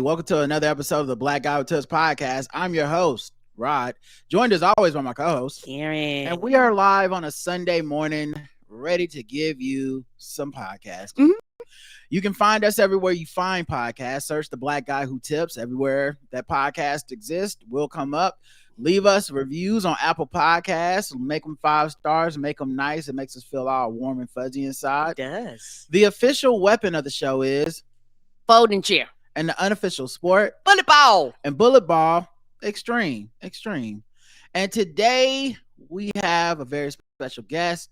welcome to another episode of the Black Guy Who Tips podcast. I'm your host, Rod, joined as always by my co-host, Karen. And we are live on a Sunday morning, ready to give you some podcasts. You can find us everywhere you find podcasts. Search the Black Guy Who Tips. Everywhere that podcast exists will come up. Leave us reviews on Apple Podcasts. Make them 5 stars. Make them nice. It makes us feel all warm and fuzzy inside. It does. The official weapon of the show is folding chair. And the unofficial sport, bullet ball. And bullet ball, extreme. And today we have a very special guest.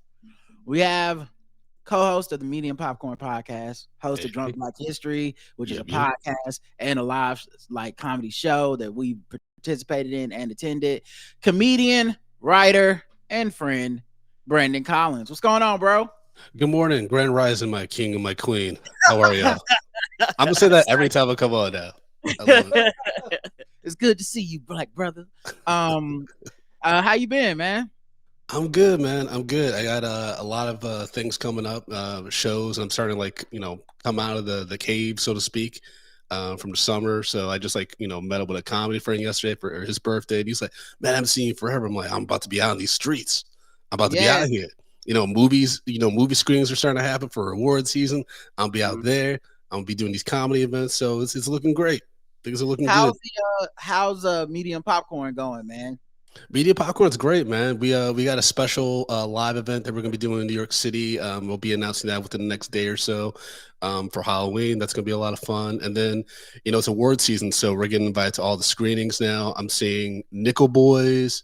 We have co-host of the Medium Popcorn podcast, host of Drunk Black History, which is a podcast and a live comedy show that we participated in and attended. Comedian, writer, and friend, Brandon Collins. What's going on, bro? Good morning, Grand Rising, my king and my queen. How are y'all? I'm gonna say that every time I come on now. It's good to see you, black brother. How you been, man? I'm good, man. I'm good. I got a lot of things coming up, shows. I'm starting to come out of the cave, so to speak, from the summer. So I just met up with a comedy friend yesterday for his birthday. And he's like, man, I haven't seen you forever. I'm like, I'm about to be out in these streets. I'm about to be out here. Movies, movie screenings are starting to happen for award season. I'll be out there. I'm gonna be doing these comedy events. So it's looking great. Things are looking good. How's Medium Popcorn going, man? Media Popcorn's great, man. We got a special live event that we're gonna be doing in New York City. We'll be announcing that within the next day or so for Halloween. That's gonna be a lot of fun. And then it's award season, so we're getting invited to all the screenings now. I'm seeing Nickel Boys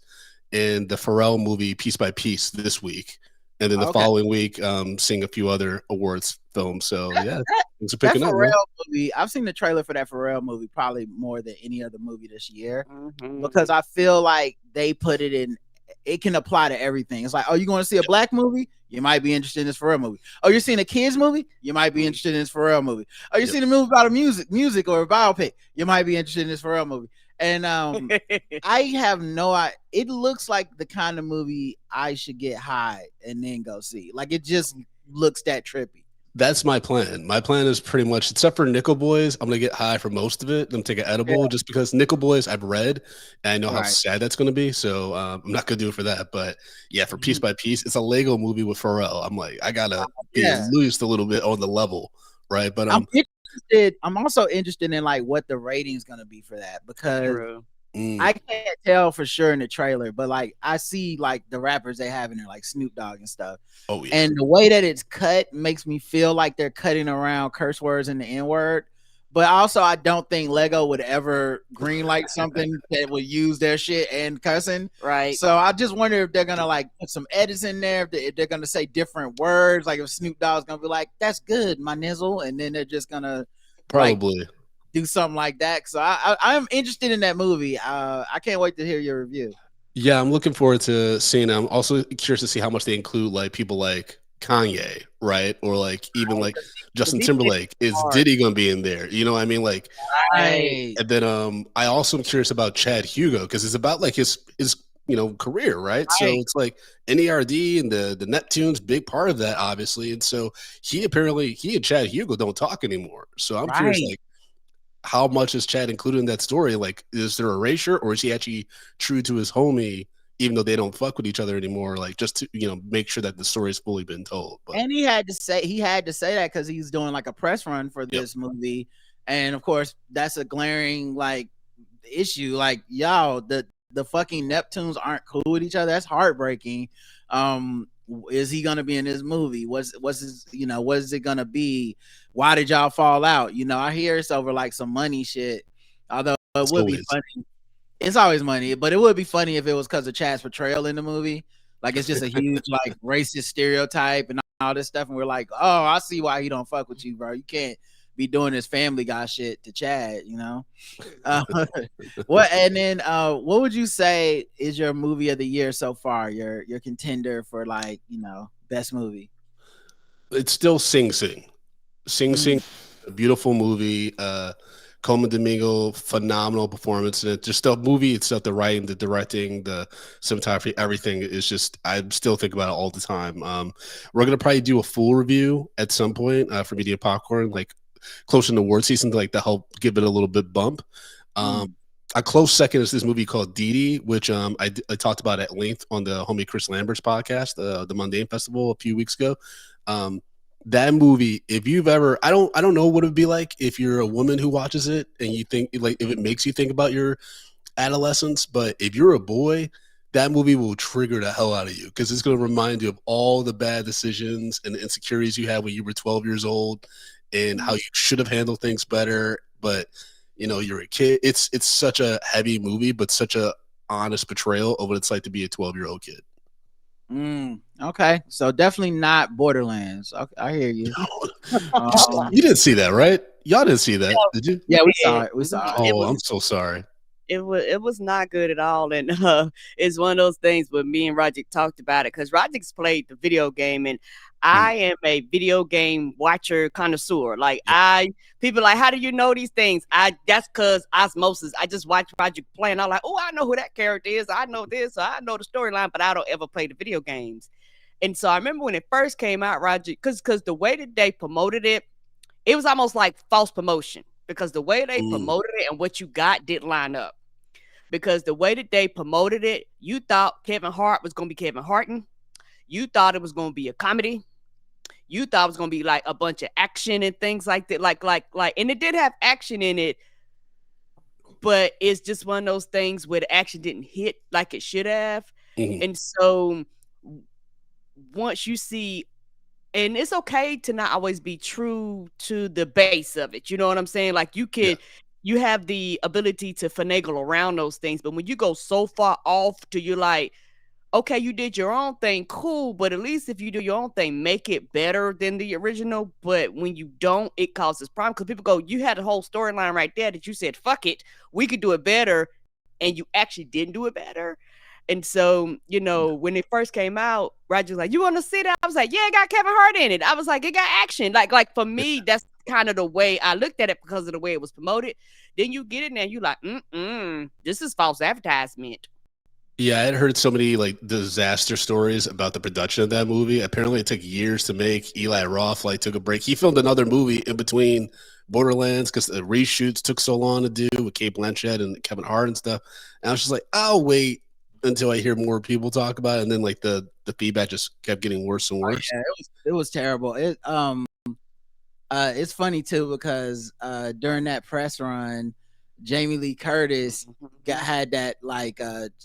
and the Pharrell movie Piece by Piece this week. And then the following week, seeing a few other awards films. So yeah, things are picking up. Pharrell movie, I've seen the trailer for that Pharrell movie probably more than any other movie this year, because I feel like they put it in. It can apply to everything. It's like, oh, you going to see a black movie? You might be interested in this Pharrell movie. Oh, you're seeing a kids movie? You might be interested in this Pharrell movie. Oh, you're seeing a movie about a music or a biopic? You might be interested in this Pharrell movie. And I have no idea. It looks like the kind of movie I should get high and then go see. Like, it just looks that trippy. That's my plan. My plan is pretty much, except for Nickel Boys, I'm gonna get high for most of it. I'm take an edible just because Nickel Boys I've read and I know how sad that's gonna be. So I'm not gonna do it for that. But yeah, for Piece by Piece, it's a Lego movie with Pharrell. I'm like, I gotta be loosed a little bit on the level, right? But I'm also interested in what the rating's gonna be for that, because I can't tell for sure in the trailer, but I see the rappers they have in there, like Snoop Dogg and stuff. Oh yeah. And the way that it's cut makes me feel like they're cutting around curse words and the N-word. But also, I don't think Lego would ever greenlight something that would use their shit and cussing. Right. So I just wonder if they're gonna put some edits in there, if they're gonna say different words, like if Snoop Dogg's gonna be like, "That's good, my nizzle," and then they're just gonna probably do something like that. So I'm interested in that movie. I can't wait to hear your review. Yeah, I'm looking forward to seeing it. I'm also curious to see how much they include people like Kanye, right? Or even Justin Timberlake. Is Diddy gonna be in there? You know what I mean? Right. And then I also am curious about Chad Hugo, because it's about his career, right? So it's NERD and the Neptunes, big part of that, obviously. And so he and Chad Hugo don't talk anymore. So I'm curious, how much is Chad included in that story? Is there erasure, or is he actually true to his homie, even though they don't fuck with each other anymore? Just to make sure that the story's fully been told. But. And he had to say that because he's doing a press run for this movie, and of course that's a glaring issue. Y'all, the fucking Neptunes aren't cool with each other. That's heartbreaking. Is he gonna be in this movie? What's his, what is it gonna be? Why did y'all fall out? I hear it's over some money shit. Although it would be funny. It's always money, but it would be funny if it was because of Chad's portrayal in the movie. It's just a huge racist stereotype and all this stuff, and we're like, oh, I see why he don't fuck with you, bro. You can't be doing this Family Guy shit to Chad, What? And then what would you say is your movie of the year so far? Your contender for best movie? It's still Sing Sing. Sing Sing, a beautiful movie. Coleman Domingo, phenomenal performance in it. Just the movie itself, the writing, the directing, the cinematography, everything is just, I still think about it all the time. We're gonna probably do a full review at some point for Media Popcorn. closer in the award season to like to help give it a little bit bump. A close second is this movie called Diddy, which I talked about at length on the homie Chris Lambert's podcast, the Mundane Festival a few weeks ago. That movie, if you've ever, I don't know what it would be like if you're a woman who watches it and you think like if it makes you think about your adolescence, but if you're a boy, that movie will trigger the hell out of you because it's going to remind you of all the bad decisions and the insecurities you had when you were 12 years old and how you should have handled things better. But you know, you're a kid. It's such a heavy movie, but such a honest portrayal of what it's like to be a 12-year-old kid. Okay, so definitely not Borderlands. Okay, I hear you. You didn't see that, right? Y'all didn't see that, did you? Yeah, we saw it. We saw it. Oh, I'm so sorry. It was not good at all, and it's one of those things where me and Roger talked about it because Roger's played the video game, and I am a video game watcher connoisseur. Like people like, how do you know these things? That's because osmosis. I just watch Roger play, and I'm like, oh, I know who that character is. I know this. I know the storyline, but I don't ever play the video games. And so I remember when it first came out, Roger, because the way that they promoted it, it was almost like false promotion. Because the way they promoted it and what you got didn't line up. Because the way that they promoted it, you thought Kevin Hart was going to be Kevin Harton. You thought it was going to be a comedy. You thought it was going to be like a bunch of action and things like that. Like, and it did have action in it, but it's just one of those things where the action didn't hit like it should have. And so once you see, and it's okay to not always be true to the base of it. You know what I'm saying? Like you have the ability to finagle around those things. But when you go so far off to you're like, okay, you did your own thing, cool. But at least if you do your own thing, make it better than the original. But when you don't, it causes problem. Because people go, you had a whole storyline right there that you said, fuck it, we could do it better. And you actually didn't do it better. And so, you know, when it first came out, Roger's like, you want to see that? I was like, yeah, it got Kevin Hart in it. I was like, it got action. Like for me, that's kind of the way I looked at it because of the way it was promoted. Then you get in there and you're like, this is false advertisement. Yeah, I had heard so many like disaster stories about the production of that movie. Apparently it took years to make. Eli Roth like took a break. He filmed another movie in between Borderlands because the reshoots took so long to do with Cate Blanchett and Kevin Hart and stuff. And I was just like, I'll wait until I hear more people talk about it. And then like the feedback just kept getting worse and worse. Yeah, it was terrible. It's funny too because during that press run, Jamie Lee Curtis had that like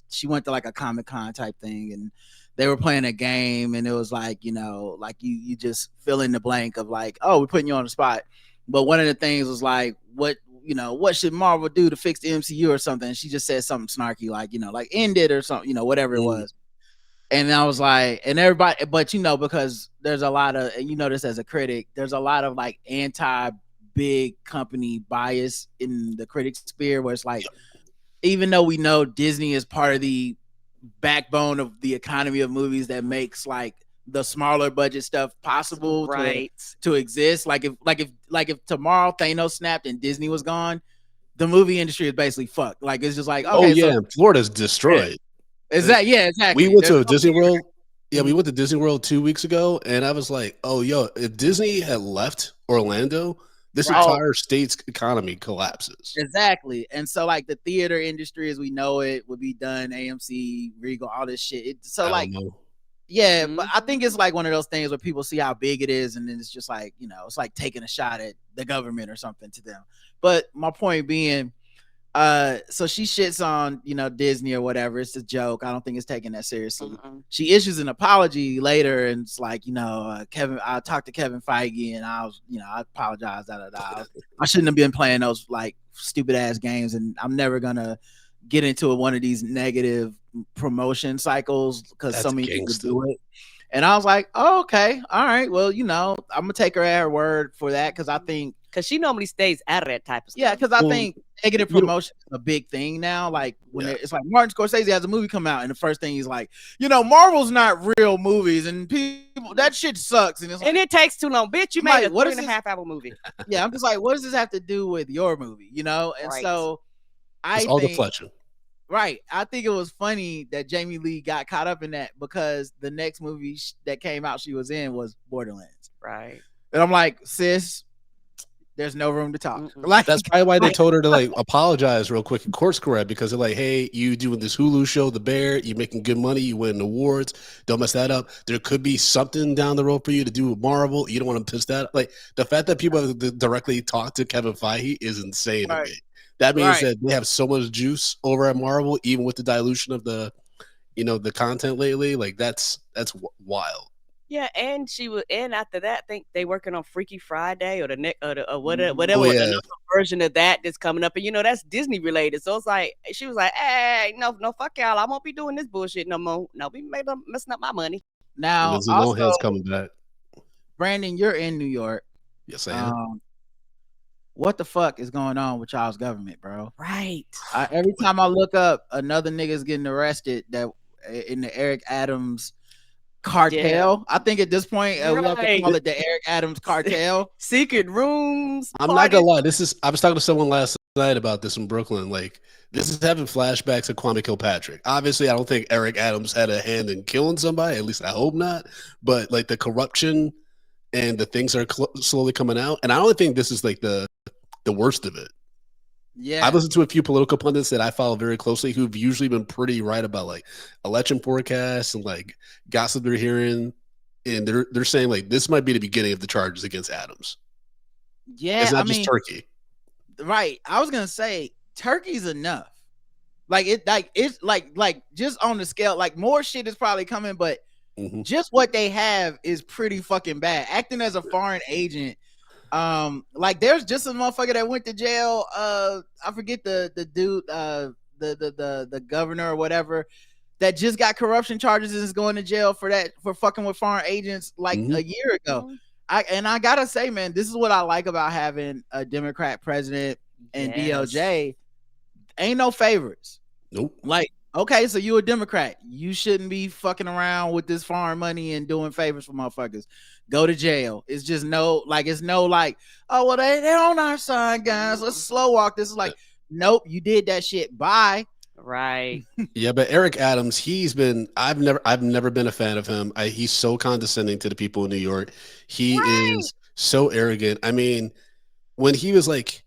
she went to like a Comic-Con type thing and they were playing a game and it was like, you know, like you just fill in the blank of like, oh, we're putting you on the spot. But one of the things was like, what should Marvel do to fix the MCU or something? And she just said something snarky like, you know, like end it or something, you know, whatever it was. And I was like, and everybody, but you know, because there's a lot of, and you know this as a critic, there's a lot of like anti-big company bias in the critic sphere where it's like, even though we know Disney is part of the backbone of the economy of movies that makes like the smaller budget stuff possible to exist. Like if tomorrow Thanos snapped and Disney was gone, the movie industry is basically fucked. Like it's just like, okay, so Florida's destroyed. Exactly. We went to Disney World. Yeah, we went to Disney World 2 weeks ago, and I was like, oh, yo, if Disney had left Orlando, this entire state's economy collapses. Exactly. And so like the theater industry as we know it would be done, AMC, Regal, all this shit. Yeah, but I think it's like one of those things where people see how big it is, and then it's just like, you know, it's like taking a shot at the government or something to them. But my point being, so she shits on, you know, Disney or whatever. It's a joke. I don't think it's taken that seriously. She issues an apology later, and it's like, you know, I talked to Kevin Feige, and I apologize. I shouldn't have been playing those like stupid ass games, and I'm never gonna get into one of these negative promotion cycles because so many people do it. And I was like, oh, okay, all right, well, you know, I'm gonna take her at her word for that because I think she normally stays out of that type of stuff. Yeah, because I think negative promotion is a big thing now. Like when it's like Martin Scorsese has a movie come out, and the first thing he's like, you know, Marvel's not real movies, and people that shit sucks, and it's like, and it takes too long, bitch. You made a 3.5 hour movie. Yeah, I'm just like, what does this have to do with your movie? You know, and so I think all deflection. Right. I think it was funny that Jamie Lee got caught up in that because the next movie that came out she was in was Borderlands. Right. And I'm like, sis, there's no room to talk. Like that's probably why they told her to like apologize real quick and course correct, because they're like, hey, you doing this Hulu show, The Bear, you making good money, you winning awards, don't mess that up. There could be something down the road for you to do with Marvel. You don't want to piss that. Like the fact that people have directly talked to Kevin Feige is insane to me. That means that they have so much juice over at Marvel, even with the dilution of the, the content lately. Like that's wild. Yeah, and and after that, I think they working on Freaky Friday or the next or whatever another version of that that's coming up, and that's Disney related. So it's like she was like, "Hey, no, fuck y'all, I won't be doing this bullshit no more. No, be messing up my money." Now, Lindsay Lohan's coming back. Brandon, you're in New York. Yes, I am. What the fuck is going on with y'all's government, bro? Right. Every time I look up, another nigga's getting arrested that in the Eric Adams cartel. I think at this point we have to call it the Eric Adams cartel. Secret rooms. I'm not gonna lie. I was talking to someone last night about this in Brooklyn. Like, this is having flashbacks to Kwame Kilpatrick. Obviously, I don't think Eric Adams had a hand in killing somebody. At least I hope not. But like the corruption and the things are slowly coming out. And I don't think this is like the worst of it. Yeah, I've listened to a few political pundits that I follow very closely who've usually been pretty right about like election forecasts and like gossip they're hearing, and they're saying like this might be the beginning of the charges against Adams. Yeah, it's not just Turkey, right? I was gonna say Turkey's enough. It's just on the scale, like more shit is probably coming, but just what they have is pretty fucking bad. Acting as a foreign agent. Like there's just a motherfucker that went to jail. I forget the dude, the governor or whatever, that just got corruption charges and is going to jail for fucking with foreign agents like a year ago. I gotta say, man, this is what I like about having a Democrat president and DOJ. Ain't no favorites. Nope. Like, okay, so you a Democrat, you shouldn't be fucking around with this foreign money and doing favors for motherfuckers. Go to jail. It's just oh well, they're on our side, guys. Let's slow walk. This is like, nope, you did that shit. Bye. Right. Yeah, but Eric Adams, I've never been a fan of him. He's so condescending to the people in New York. He is so arrogant. I mean, when he was like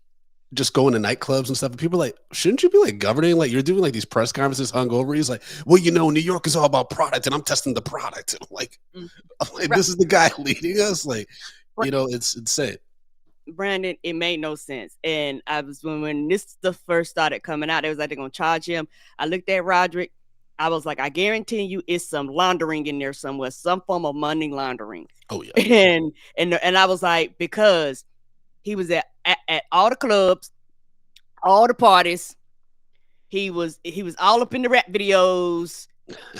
just going to nightclubs and stuff, and people are like, shouldn't you be like governing? Like you're doing like these press conferences hungover. He's like, well, New York is all about product, and I'm testing the product. I'm like, this is the guy leading us. Like, it's insane. Brandon, it made no sense. And I was when this the first started coming out, it was like they're gonna charge him. I looked at Roderick. I was like, I guarantee you, it's some laundering in there somewhere, some form of money laundering. Oh yeah. And I was like, because he was at all the clubs, all the parties. He was all up in the rap videos.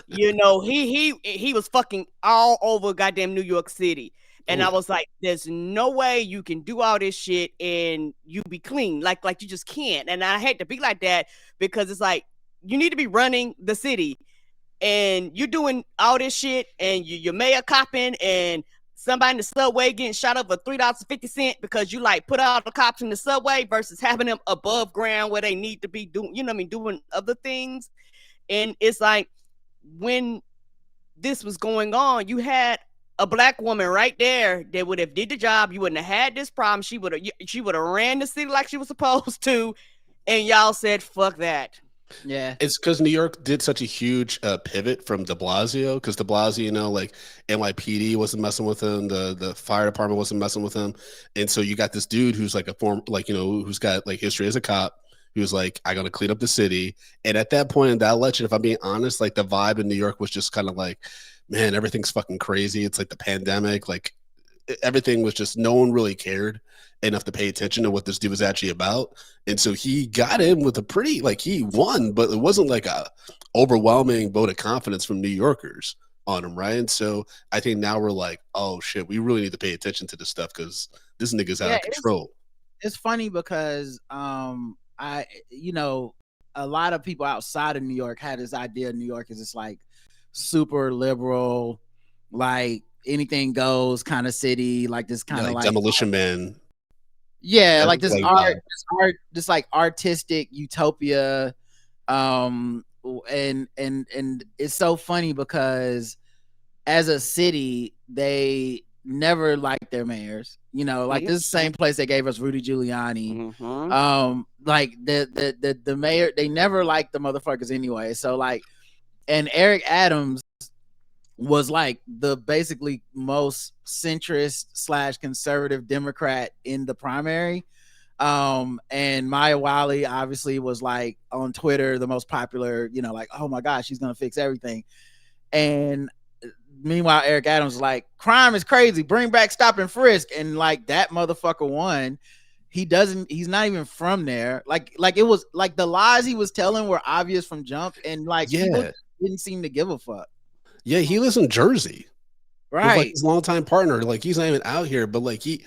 He was fucking all over goddamn New York City. And I was like, there's no way you can do all this shit and you be clean. Like you just can't. And I hate to be like that because it's like, you need to be running the city and you're doing all this shit and you're mayor copping and somebody in the subway getting shot up for $3.50 because you like put all the cops in the subway versus having them above ground where they need to be doing, doing other things. And it's like, when this was going on, you had a black woman right there that would have did the job. You wouldn't have had this problem. She would have ran the city like she was supposed to. And y'all said, fuck that. Yeah. It's because New York did such a huge pivot from de Blasio, because de Blasio, like NYPD wasn't messing with him. The fire department wasn't messing with him. And so you got this dude who's like who's got like history as a cop, who's like, I gotta clean up the city. And at that point in that election, if I'm being honest, like the vibe in New York was just kind of like, man, everything's fucking crazy. It's like the pandemic. Like everything was just, no one really cared enough to pay attention to what this dude was actually about. And so he got in with a pretty, like he won, but it wasn't like a overwhelming vote of confidence from New Yorkers on him, right? And so I think now we're like, oh shit, we really need to pay attention to this stuff because this nigga's out of control. It's funny because a lot of people outside of New York had this idea New York is just like super liberal, like anything goes kind of city, like this kind of like Demolition Man. Yeah, like this like artistic utopia. And it's so funny because as a city, they never liked their mayors. You know, like this is the same place they gave us Rudy Giuliani. Like the mayor, they never liked the motherfuckers anyway. So like, and Eric Adams was like the basically most centrist / conservative Democrat in the primary. And Maya Wiley obviously was like on Twitter the most popular, you know, like, oh my gosh, she's gonna fix everything. And meanwhile, Eric Adams was like, crime is crazy, bring back stop and frisk. And like that motherfucker won. He's not even from there. Like it was like the lies he was telling were obvious from jump, and like people didn't seem to give a fuck. Yeah, he lives in Jersey. Right. With like his longtime partner. Like he's not even out here, but like he,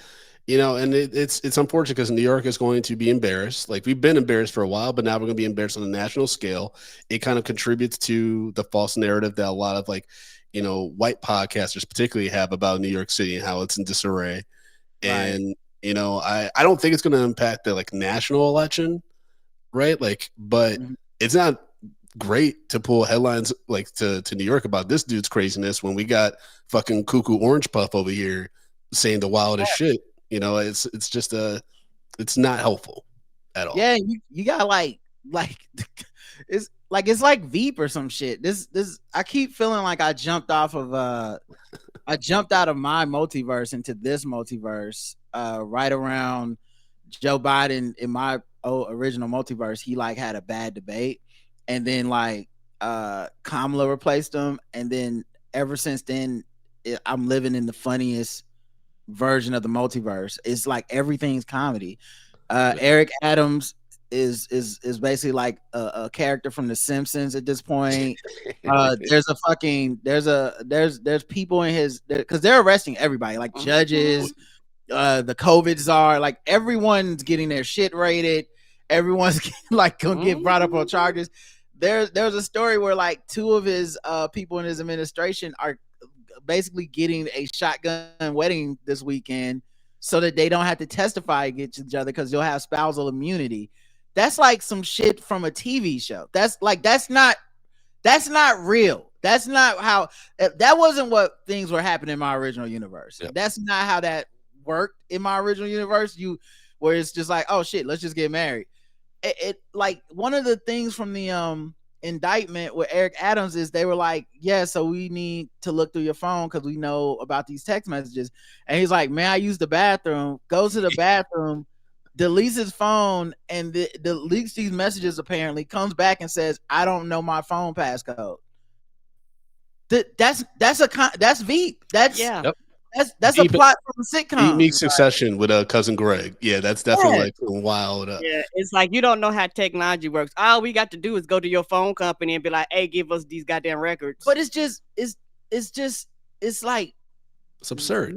you know, and it's unfortunate because New York is going to be embarrassed. Like we've been embarrassed for a while, but now we're going to be embarrassed on a national scale. It kind of contributes to the false narrative that a lot of like, you know, white podcasters particularly have about New York City and how it's in disarray. And, you know, I don't think it's going to impact the like national election, right? Like, but it's not great to pull headlines like to New York about this dude's craziness when we got fucking Cuckoo Orange Puff over here saying the wildest shit. You know, it's just it's not helpful at all. Yeah, you got like it's like Veep or some shit. This I keep feeling like I jumped out of my multiverse into this multiverse right around Joe Biden. In my original multiverse, he like had a bad debate, and then like Kamala replaced him, and then ever since then I'm living in the funniest version of the multiverse. It's like everything's comedy. Eric Adams is basically like a character from The Simpsons at this point. There's people in his, because they're arresting everybody, like judges, the COVID czar, like everyone's getting their shit rated. Everyone's like gonna get brought up on charges. There's a story where like two of his people in his administration are basically getting a shotgun wedding this weekend so that they don't have to testify against each other because you'll have spousal immunity. That's like some shit from a TV show. That's not real. That's not how, that wasn't what things were happening in my original universe. Yep. That's not how that worked in my original universe. Where it's just like, oh shit, let's just get married. It like one of the things from the indictment with Eric Adams is they were like, yeah, so we need to look through your phone because we know about these text messages. And he's like, may I use the bathroom? Goes to the bathroom, deletes his phone, and deletes these messages. Apparently, comes back and says, I don't know my phone passcode. That's Veep. That's That's a plot from a sitcom. Unique Succession with Cousin Greg. Yeah, that's definitely like wild. Yeah, it's like you don't know how technology works. All we got to do is go to your phone company and be like, "Hey, give us these goddamn records." But it's like it's absurd.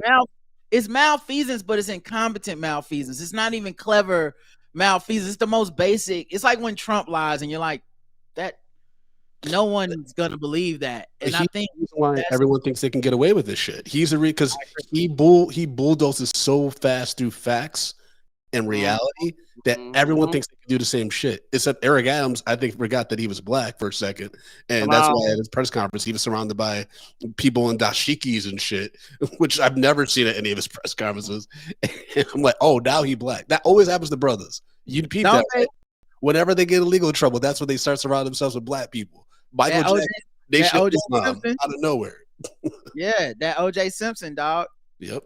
It's malfeasance, but it's incompetent malfeasance. It's not even clever malfeasance. It's the most basic. It's like when Trump lies, and you're like, that. No one's gonna believe that, and I think why everyone thinks they can get away with this shit. He's because he bulldozes so fast through facts and reality that everyone thinks they can do the same shit. Except Eric Adams, I think, forgot that he was black for a second, and that's why at his press conference he was surrounded by people in dashikis and shit, which I've never seen at any of his press conferences. And I'm like, oh, now he black. That always happens to brothers. You peep that. Right? Whenever they get in legal trouble, that's when they start surrounding themselves with black people. Michael Jackson, they shit out of nowhere. Yeah, that OJ Simpson, dog. Yep.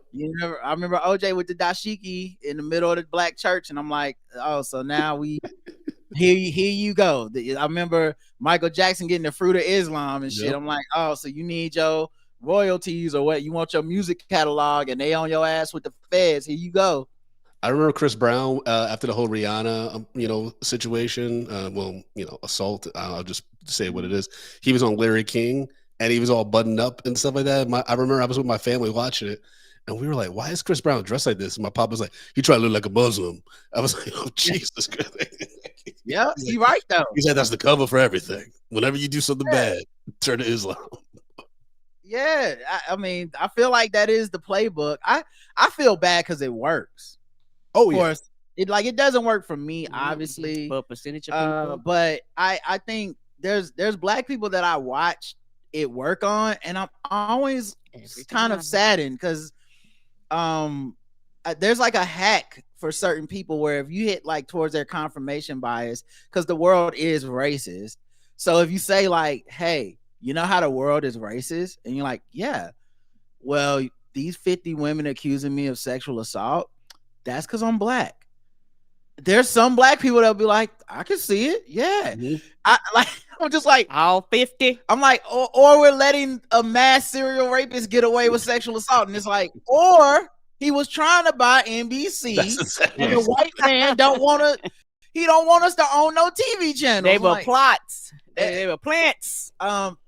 I remember OJ with the dashiki in the middle of the black church, and I'm like, oh, so now here you go. I remember Michael Jackson getting the fruit of Islam and shit. Yep. I'm like, oh, so you need your royalties or what? You want your music catalog, and they on your ass with the feds. Here you go. I remember Chris Brown after the whole Rihanna, situation. Assault. I'll just say what it is. He was on Larry King, and he was all buttoned up and stuff like that. I remember I was with my family watching it, and we were like, "Why is Chris Brown dressed like this?" And my pop was like, "He tried to look like a Muslim." I was like, "Oh Jesus Christ!" Yeah, he's right though. He said that's the cover for everything. Whenever you do something bad, turn to Islam. Yeah, I mean, I feel like that is the playbook. I feel bad because it works. Oh, of course, it doesn't work for me, obviously. But percentage of people. But I think there's black people that I watch it work on, and I'm always kind of saddened because there's like a hack for certain people where if you hit like towards their confirmation bias, because the world is racist. So if you say like, hey, you know how the world is racist, and you're like, yeah, well, these 50 women accusing me of sexual assault, that's because I'm black. There's some black people that'll be like, I can see it. Yeah. I'm just like, all 50. I'm like, or we're letting a mass serial rapist get away with sexual assault. And it's like, or he was trying to buy NBC and the white man don't want us to own no TV channel. They were plots. They were plants.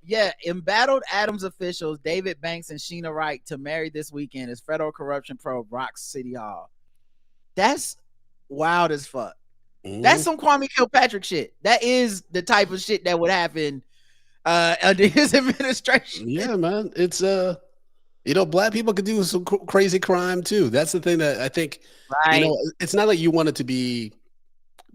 Yeah, embattled Adams officials David Banks and Sheena Wright to marry this weekend as federal corruption probe rocks City Hall. That's wild as fuck. That's some Kwame Kilpatrick shit. That is the type of shit that would happen under his administration. Yeah, man. It's black people could do some crazy crime too. That's the thing that I think. Right. It's not like you want it to be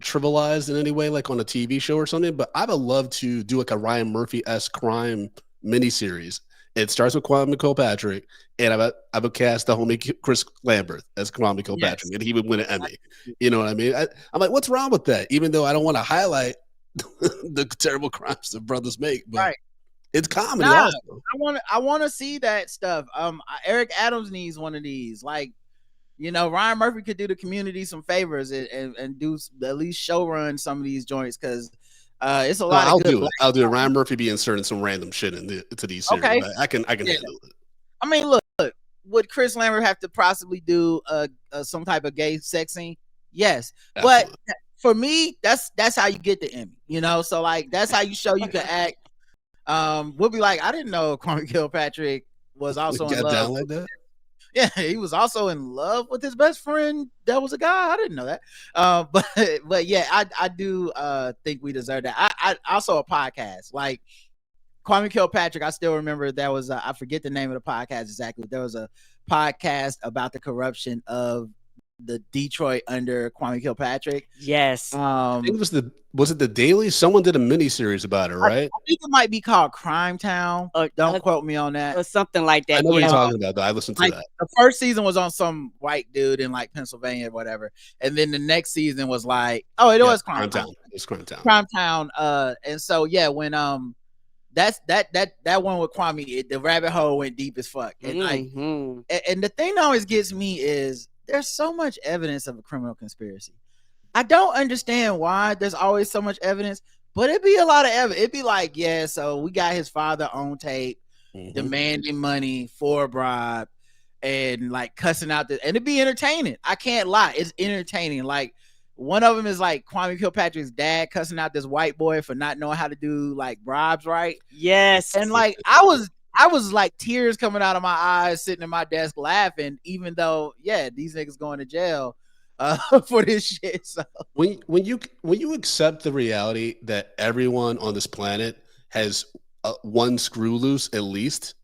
trivialized in any way, like on a TV show or something. But I would love to do like a Ryan Murphy-esque crime miniseries. It starts with Kwame Kilpatrick, and I would cast the homie Chris Lambert as Kwame Kilpatrick, and he would win an Emmy. You know what I mean? I'm like, what's wrong with that? Even though I don't want to highlight the terrible crimes the brothers make, but it's comedy. Also. I want to see that stuff. Eric Adams needs one of these. Like, Ryan Murphy could do the community some favors and do at least show run some of these joints because. It's a lot. I'll do it. Ryan Murphy be inserting some random shit into these series. Okay. I can handle it. I mean, look, would Chris Lambert have to possibly do some type of gay sex scene? Yes. Absolutely. But for me, that's how you get the Emmy, so like that's how you show you can act. We'll be like, I didn't know Kwame Kilpatrick was also in love. Down like that? Yeah, he was also in love with his best friend. That was a guy. I didn't know that. But yeah, I do think we deserve that. I also a podcast like Kwame Kilpatrick. I still remember there was I forget the name of the podcast exactly. There was a podcast about the corruption of the Detroit under Kwame Kilpatrick. Yes. I think it was it the Daily? Someone did a mini series about it, right? I think it might be called Crime Town. Don't quote me on that. Or something like that. I know what you're talking about, though. I listened to that. The first season was on some white dude in like Pennsylvania or whatever. And then the next season was like, was Crime Town. It's Crime Town. Crime Town. And so yeah, when that's that one with Kwame, the rabbit hole went deep as fuck. And and the thing that always gets me is there's so much evidence of a criminal conspiracy. I don't understand why there's always so much evidence, but it'd be a lot of evidence. It'd be like, yeah, so we got his father on tape demanding money for a bribe and like cussing out and it'd be entertaining. I can't lie. It's entertaining. Like one of them is like Kwame Kilpatrick's dad cussing out this white boy for not knowing how to do like bribes right. Yes. And like I was like tears coming out of my eyes sitting at my desk laughing, even though, yeah, these niggas going to jail for this shit. So when you accept the reality that everyone on this planet has one screw loose at least,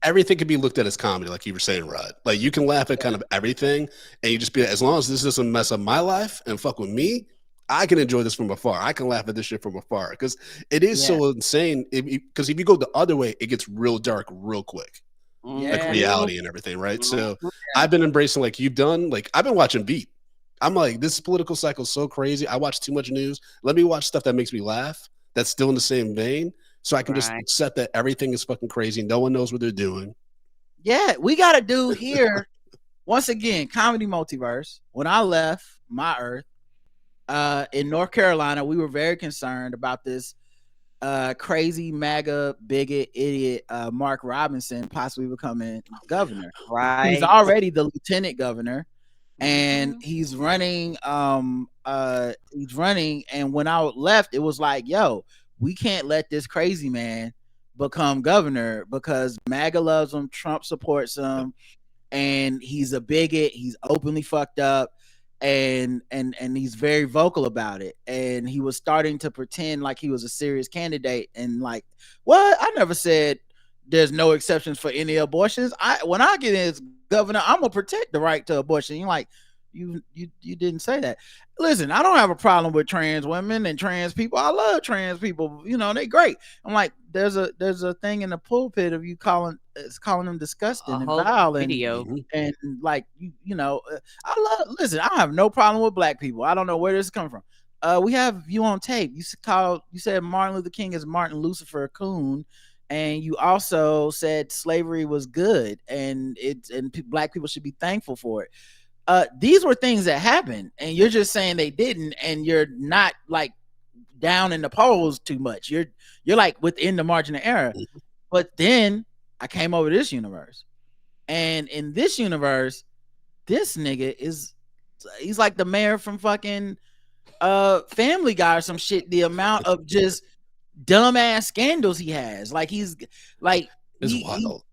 everything can be looked at as comedy, like you were saying, Rod. Like you can laugh at kind of everything, and you just be like, as long as this doesn't mess up my life and fuck with me, I can enjoy this from afar. I can laugh at this shit from afar because it is so insane. Because if you go the other way, it gets real dark real quick. Like reality and everything, right? So I've been embracing like you've done. Like I've been watching Beat. I'm like, this political cycle is so crazy. I watch too much news. Let me watch stuff that makes me laugh. That's still in the same vein, so I can just accept that everything is fucking crazy. No one knows what they're doing. Yeah, we got to do here once again. Comedy Multiverse. When I left my earth in North Carolina, we were very concerned about this crazy MAGA bigot idiot Mark Robinson possibly becoming governor. Right. He's already the lieutenant governor and he's running and when I left it was like, yo, we can't let this crazy man become governor because MAGA loves him, Trump supports him, and he's a bigot, he's openly fucked up. And he's very vocal about it. And he was starting to pretend like he was a serious candidate. And like, what? I never said there's no exceptions for any abortions. When I get in as governor, I'm gonna protect the right to abortion. You're like, You didn't say that. Listen, I don't have a problem with trans women and trans people. I love trans people. You know, they great. I'm like, there's a thing in the pulpit of you calling them disgusting and vile video. and like you know, listen, I have no problem with black people. I don't know where this is coming from. We have you on tape. You said Martin Luther King is Martin Lucifer Coon, and you also said slavery was good and black people should be thankful for it. These were things that happened, and you're just saying they didn't, and you're not like down in the polls too much. You're like within the margin of error. But then I came over to this universe, and in this universe, this nigga he's like the mayor from fucking Family Guy or some shit. The amount of just dumbass scandals he has, like he's like it's wild.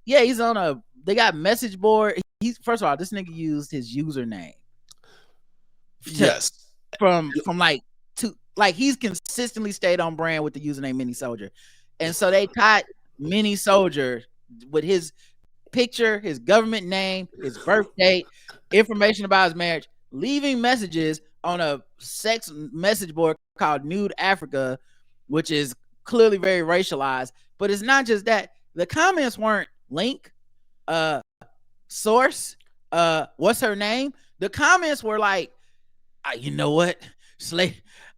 He's on they got message board. He's first of all, this nigga used his username. Yes, from like to like he's consistently stayed on brand with the username Mini Soldier, and so they caught Mini Soldier with his picture, his government name, his birth date, information about his marriage, leaving messages on a sex message board called Nude Africa, which is clearly very racialized. But it's not just that. The comments weren't link, source, what's her name? The comments were like, you know what?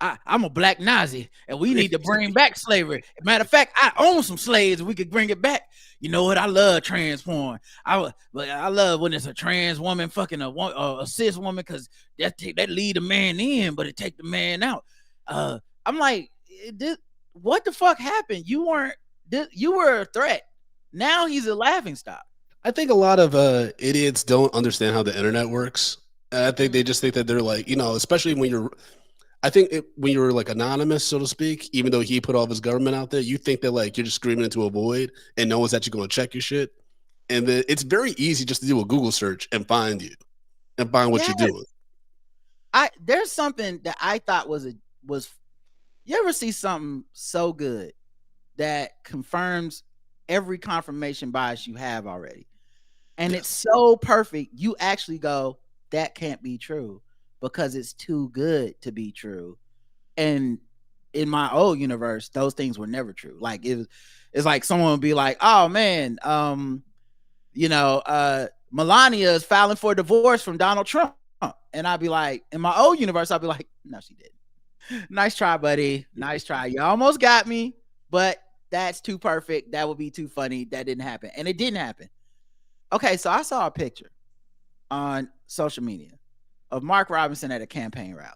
I'm a black Nazi, and we need to bring back slavery. Matter of fact, I own some slaves, and we could bring it back. You know what? I love trans porn. I love when it's a trans woman fucking a cis woman, because that lead a man in, but it take the man out. I'm like, what the fuck happened? You were a threat. Now he's a laughingstock. I think a lot of idiots don't understand how the internet works. I think they just think that they're like, you know, especially when you're. I think when you're like anonymous, so to speak, even though he put all of his government out there, you think that like you're just screaming into a void and no one's actually going to check your shit. And then it's very easy just to do a Google search and find you and find what you're doing. There's something that I thought was you ever see something so good that confirms every confirmation bias you have already, and it's so perfect you actually go, that can't be true, because it's too good to be true. And in my old universe, those things were never true. Like it's like someone would be like, oh man, Melania is filing for divorce from Donald Trump. And I'd be like, in my old universe, I'd be like, no, she didn't. Nice try, buddy. Nice try. You almost got me, but that's too perfect. That would be too funny. That didn't happen. And it didn't happen. Okay, so I saw a picture on social media of Mark Robinson at a campaign rally.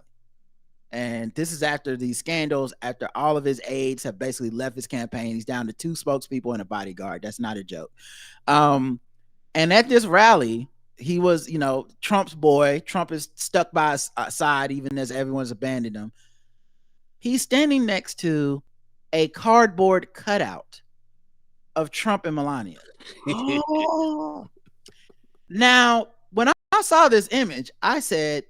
And this is after these scandals, after all of his aides have basically left his campaign. He's down to 2 spokespeople and a bodyguard. That's not a joke. And at this rally, he was, Trump's boy. Trump is stuck by his side, even as everyone's abandoned him. He's standing next to a cardboard cutout of Trump and Melania. Now, when I saw this image, I said,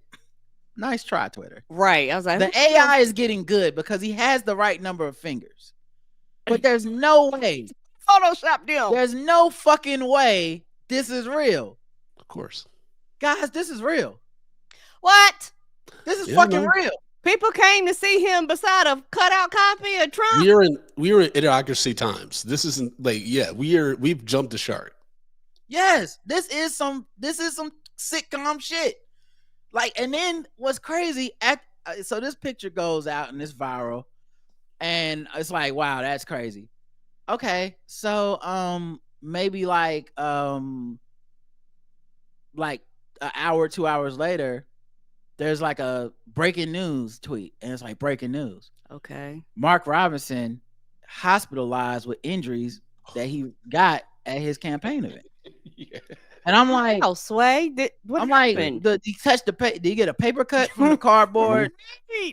nice try, Twitter. Right. I was like, the AI is getting good because he has the right number of fingers. But there's no way. Photoshop them. There's no fucking way this is real. Of course. Guys, this is real. What? This is fucking real. People came to see him beside a cutout copy of Trump. We are in idiocracy times. This isn't like, we've jumped the shark. Yes, this is some sitcom shit. Like, and then what's crazy so this picture goes out and it's viral, and it's like, wow, that's crazy. Okay, so maybe like an hour, 2 hours later, there's like a breaking news tweet, and it's like, breaking news. Okay. Mark Robinson hospitalized with injuries that he got at his campaign event. Yeah. And I'm like, oh, Sway, what happened? Did he touch did he get a paper cut from the cardboard?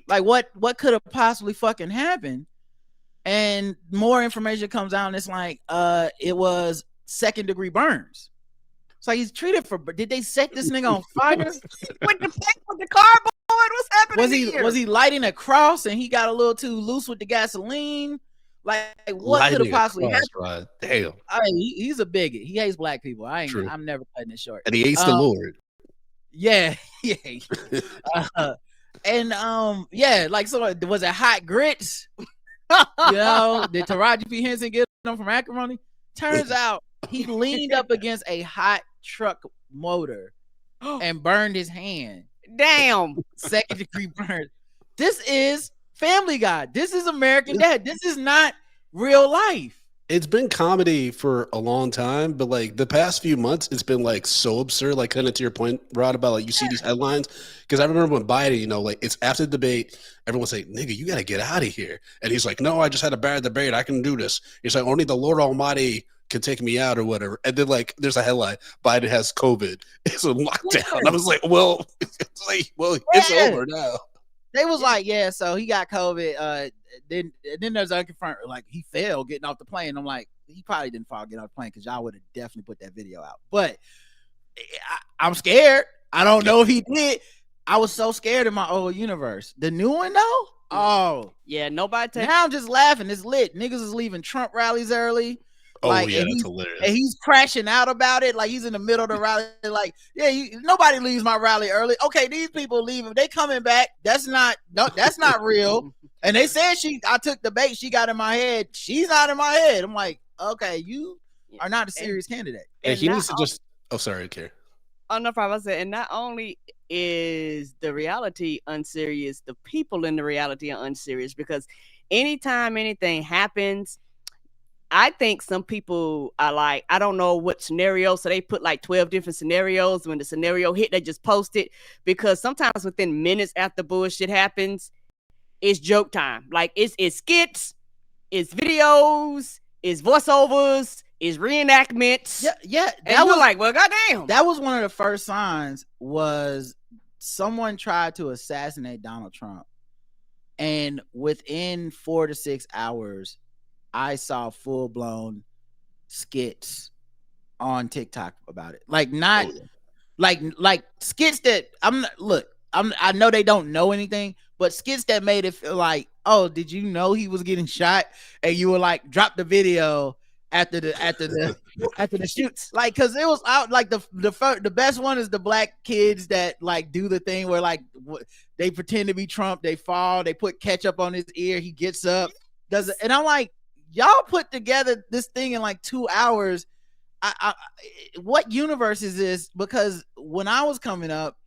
Like what could have possibly fucking happened? And more information comes out, and it's like, it was 2nd-degree burns. So he's treated for. Did they set this nigga on fire with the cardboard? What's happening? Was he lighting a cross and he got a little too loose with the gasoline? Like, what could have possibly happened? Right. Damn. He's a bigot. He hates black people. I'm never cutting it short. And he hates the Lord. Yeah, yeah. And yeah, like, so was it hot grits? You know, did Taraji P. Henson get them from acrimony? Turns out he leaned up against a hot truck motor and burned his hand. Damn. Second degree burn. This is Family Guy. This is American Dad. This is not real life. It's been comedy for a long time, but like the past few months, it's been like so absurd. Like kind of to your point, Rod, about like you see these headlines. Because I remember when Biden, you know, like it's after the debate, everyone's like, "Nigga, you got to get out of here," and he's like, "No, I just had a bad debate. I can do this." He's like, "Only the Lord Almighty can take me out or whatever." And then like there's a headline: Biden has COVID. It's a lockdown. I was like, "Well, it's over now." They was like, yeah, so he got COVID. Then there's unconfirmed, like he fell getting off the plane. I'm like, he probably didn't fall getting off the plane because y'all would have definitely put that video out. But I'm scared. I don't know if he did. I was so scared in my old universe. The new one though, oh yeah, nobody. Now I'm just laughing. It's lit. Niggas is leaving Trump rallies early. Oh like, yeah, that's hilarious. And he's crashing out about it. Like he's in the middle of the rally. Like, yeah, nobody leaves my rally early. Okay, these people leaving. They coming back. That's not real. And they said I took the bait. She got in my head. She's not in my head. I'm like, okay, you are not a serious candidate. And he needs to just. Oh, sorry, I care. Oh, no problem. I said, and not only is the reality unserious, the people in the reality are unserious because anytime anything happens. I think some people are like, I don't know what scenario. So they put like 12 different scenarios. When the scenario hit, they just post it because sometimes within minutes after bullshit happens, it's joke time. Like it's skits, it's videos, it's voiceovers, it's reenactments. Yeah. That was like, well, goddamn. That was one of the first signs was someone tried to assassinate Donald Trump. And within 4 to 6 hours, I saw full-blown skits on TikTok about it. Like not like skits that I know they don't know anything, but skits that made it feel like, oh, did you know he was getting shot? And you were like, drop the video after the shoots. Like, cause it was out like the best one is the black kids that like do the thing where like they pretend to be Trump, they fall, they put ketchup on his ear, he gets up, does it, and I'm like, y'all put together this thing in like 2 hours. What universe is this? Because when I was coming up,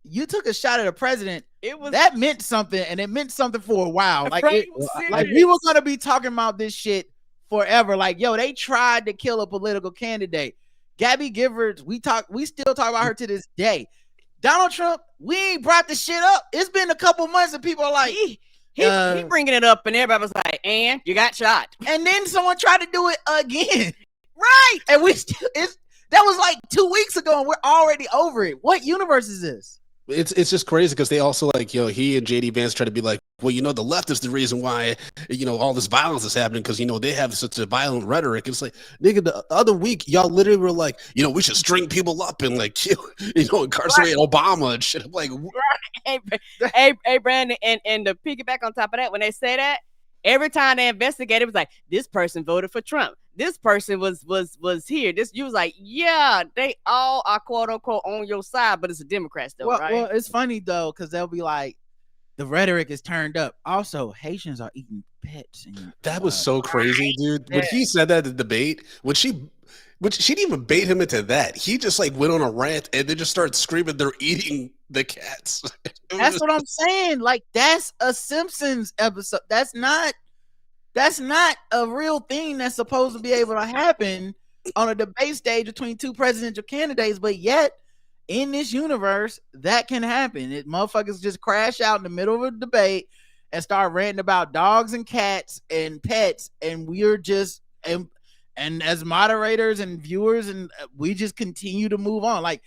you took a shot at a president. That meant something, and it meant something for a while. Like, like we were gonna be talking about this shit forever. Like, yo, they tried to kill a political candidate. Gabby Giffords, we still talk about her to this day. Donald Trump, we ain't brought the shit up. It's been a couple months, and people are like, he bringing it up, and everybody was like, and you got shot. And then someone tried to do it again. Right. And that was like 2 weeks ago, and we're already over it. What universe is this? It's just crazy because they also like, you know, he and JD Vance try to be like, well, you know, the left is the reason why, you know, all this violence is happening because, you know, they have such a violent rhetoric. It's like, nigga, the other week, y'all literally were like, you know, we should string people up and like kill, you know, incarcerate Obama and shit. I'm like, hey, Brandon, and to piggyback on top of that, when they say that, every time they investigate, it was like, this person voted for Trump. This person was here. You was like, yeah, they all are quote unquote on your side, but it's the Democrats though, right? Well, it's funny though, because they'll be like, the rhetoric is turned up. Also, Haitians are eating pets. That was so crazy, dude. When he said that at the debate, she didn't even bait him into that. He just like went on a rant and then just started screaming, they're eating the cats. That's what I'm saying. Like, that's a Simpsons episode. That's not a real thing that's supposed to be able to happen on a debate stage between two presidential candidates, but yet in this universe that can happen. Motherfuckers just crash out in the middle of a debate and start ranting about dogs and cats and pets, and we're just and as moderators and viewers, and we just continue to move on. Like,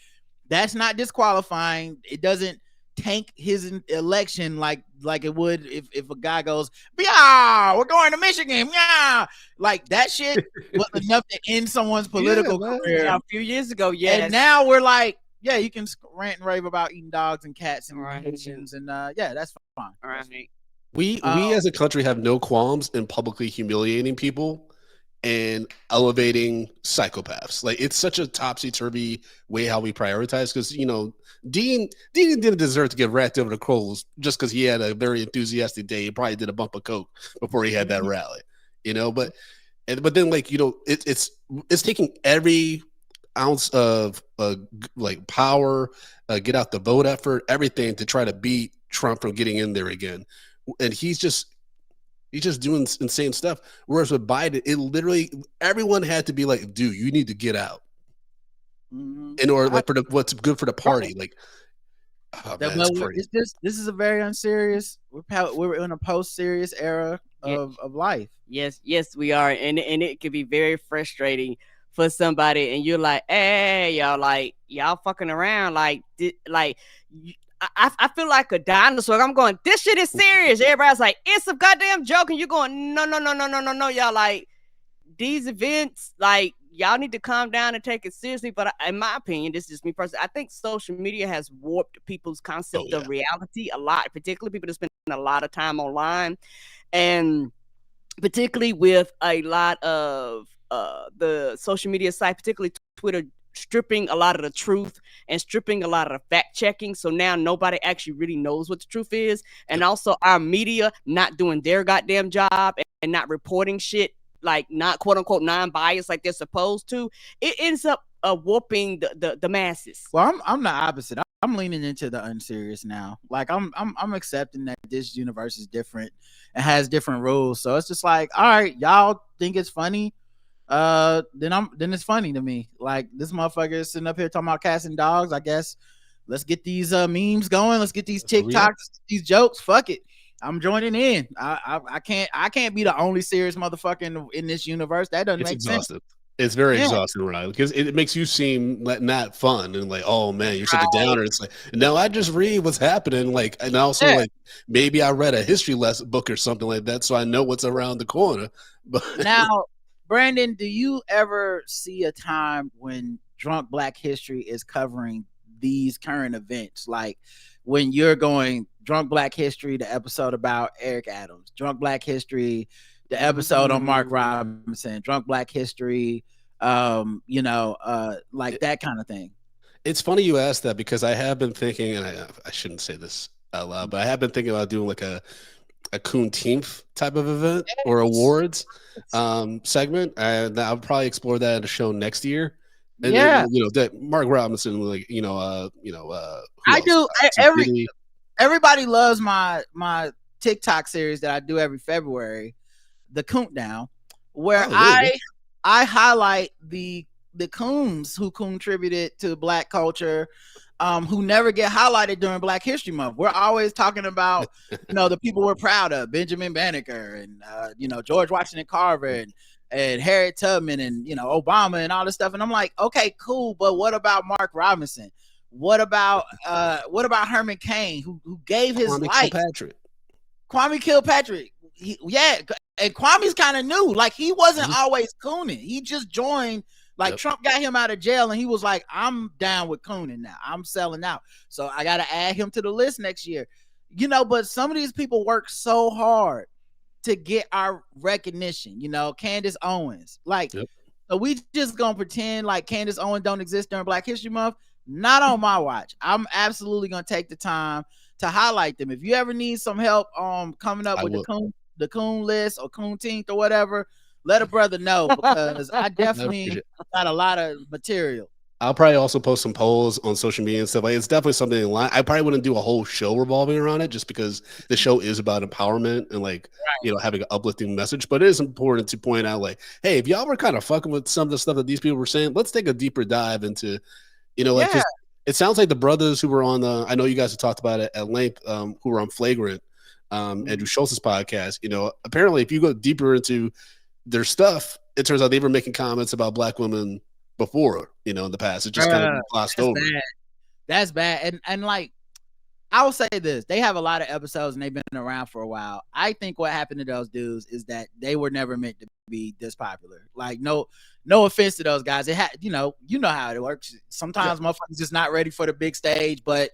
that's not disqualifying. It doesn't tank his election like it would if a guy goes, yeah, we're going to Michigan, yeah, like that shit was enough to end someone's political career a few years ago. Yeah, and now we're like, yeah, you can rant and rave about eating dogs and cats and Haitians, and yeah, that's fine. All right. We as a country have no qualms in publicly humiliating people and elevating psychopaths. Like, it's such a topsy-turvy way how we prioritize, because, you know, Dean didn't deserve to get racked over the coals just because he had a very enthusiastic day. He probably did a bump of coke before he had that rally, you know. But then, like, you know, it's taking every ounce of like power, get out the vote effort, everything to try to beat Trump from getting in there again. And he's just doing insane stuff. Whereas with Biden, it literally, everyone had to be like, dude, you need to get out. In order, like, for what's good for the party. Like, oh, man, this is a very unserious. We're in a post-serious era of life. Yes, we are. And it can be very frustrating for somebody, and you're like, hey, y'all fucking around. I feel like a dinosaur. I'm going, this shit is serious. Everybody's like, it's a goddamn joke. And you're going, no. Y'all, like, these events, like, y'all need to calm down and take it seriously. But in my opinion, this is just me personally, I think social media has warped people's concept of reality a lot, particularly people that spend a lot of time online. And particularly with a lot of the social media site, particularly Twitter, stripping a lot of the truth and stripping a lot of the fact checking. So now nobody actually really knows what the truth is. And also our media not doing their goddamn job and not reporting shit, like, not quote unquote non-biased like they're supposed to. It ends up warping the masses. Well, I'm the opposite. I'm leaning into the unserious now. Like, I'm accepting that this universe is different and has different rules. So it's just like, all right, y'all think it's funny, then it's funny to me. Like, this motherfucker is sitting up here talking about cats and dogs. I guess let's get these memes going. Let's get these TikToks, these jokes. Fuck it, I'm joining in. I can't be the only serious motherfucker in this universe. That doesn't make sense. It's very exhausting, right? Because it makes you seem not fun and like, oh man, you're such a downer. It's like, no, I just read what's happening. Like, and also like, maybe I read a history lesson book or something like that, so I know what's around the corner. But now, Brandon, do you ever see a time when Drunk Black History is covering these current events? Like, when you're going Drunk Black History, the episode about Eric Adams, Drunk Black History, the episode on Mark Robinson, Drunk Black History, like that kind of thing. It's funny you asked that, because I have been thinking, and I shouldn't say this out loud, but I have been thinking about doing like a Coon-teenth type of event or awards segment, and I'll probably explore that in a show next year. And then, that Mark Robinson, like, I do. Everybody loves my TikTok series that I do every February, the Countdown, where I highlight the coons who contributed to Black culture, who never get highlighted during Black History Month. We're always talking about, the people we're proud of, Benjamin Banneker and George Washington Carver and Harriet Tubman and Obama and all this stuff. And I'm like, okay, cool, but what about Mark Robinson? What about Herman Cain, who gave his life? Kwame Kilpatrick. And Kwame's kind of new. Like, he wasn't always cooning. He just joined. Like, Trump got him out of jail, and he was like, I'm down with cooning now. I'm selling out. So I got to add him to the list next year. But some of these people work so hard to get our recognition. Candace Owens. Like, so we just going to pretend like Candace Owens don't exist during Black History Month? Not on my watch. I'm absolutely going to take the time to highlight them. If you ever need some help coming up with the coon list or Coon-teenth or whatever, let a brother know, because I definitely got a lot of material. I'll probably also post some polls on social media and stuff. Like, it's definitely something in line. I probably wouldn't do a whole show revolving around it, just because the show is about empowerment and having an uplifting message. But it is important to point out, like, hey, if y'all were kind of fucking with some of the stuff that these people were saying, let's take a deeper dive into, it sounds like the brothers who were on I know you guys have talked about it at length, who were on Flagrant, Andrew Schultz's podcast. Apparently, if you go deeper into their stuff, it turns out they were making comments about Black women before, in the past. It just kind of glossed over. That's bad. And like, I will say this: they have a lot of episodes and they've been around for a while. I think what happened to those dudes is that they were never meant to be this popular. Like, no offense to those guys. It had, you know how it works. Sometimes motherfuckers just not ready for the big stage, but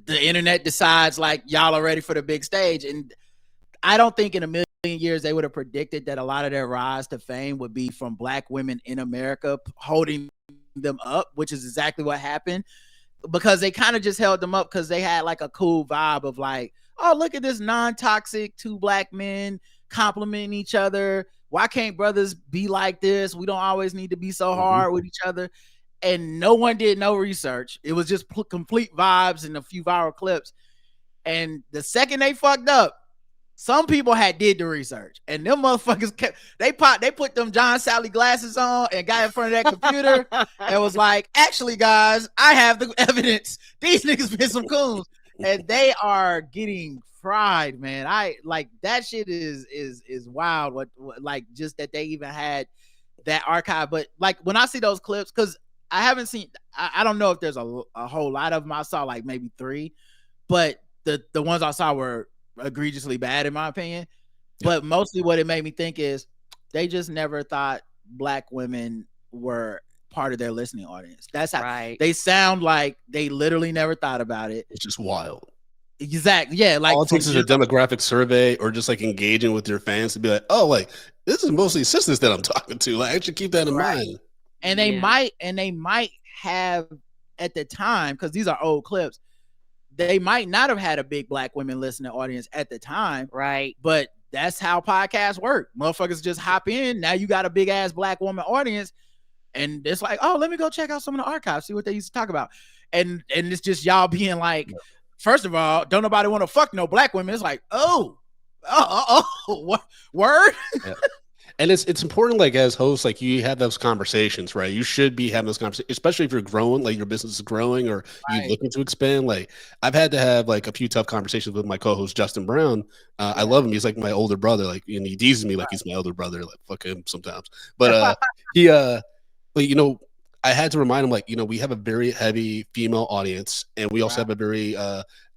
the internet decides like y'all are ready for the big stage. And I don't think in a million years, they would have predicted that a lot of their rise to fame would be from Black women in America holding them up, which is exactly what happened, because they kind of just held them up because they had like a cool vibe of like, oh, look at this non-toxic two Black men complimenting each other. Why can't brothers be like this? We don't always need to be so hard with each other. And no one did no research. It was just complete vibes and a few viral clips. And the second they fucked up, some people did the research, and them motherfuckers they put them John Sally glasses on and got in front of that computer and was like, actually, guys, I have the evidence. These niggas been some coons, and they are getting fried, man. I like that shit is wild. What like just that they even had that archive, but like when I see those clips, because I haven't seen, I don't know if there's a whole lot of them. I saw like maybe 3, but the ones I saw were egregiously bad in my opinion. But mostly what it made me think is they just never thought Black women were part of their listening audience. That's how they sound like they literally never thought about it. It's just wild. Exactly. Yeah. Like all it takes is a demographic survey or just like engaging with your fans to be like, oh, like this is mostly sisters that I'm talking to. Like I should keep that in mind. And they might have at the time, because these are old clips, they might not have had a big Black women listening audience at the time. Right. But that's how podcasts work. Motherfuckers just hop in. Now you got a big ass Black woman audience. And it's like, oh, let me go check out some of the archives, see what they used to talk about. And it's just y'all being like, first of all, don't nobody want to fuck no Black women. It's like, what word? Yeah. And it's important, like as hosts, like you have those conversations, right? You should be having those conversations, especially if you're growing, like your business is growing or you're looking to expand. Like I've had to have like a few tough conversations with my co-host Justin Brown. I love him. He's like my older brother. Like, and he teases me like he's my older brother. Like fuck him sometimes. But but you know, I had to remind him, like, you know, we have a very heavy female audience, and we also have a very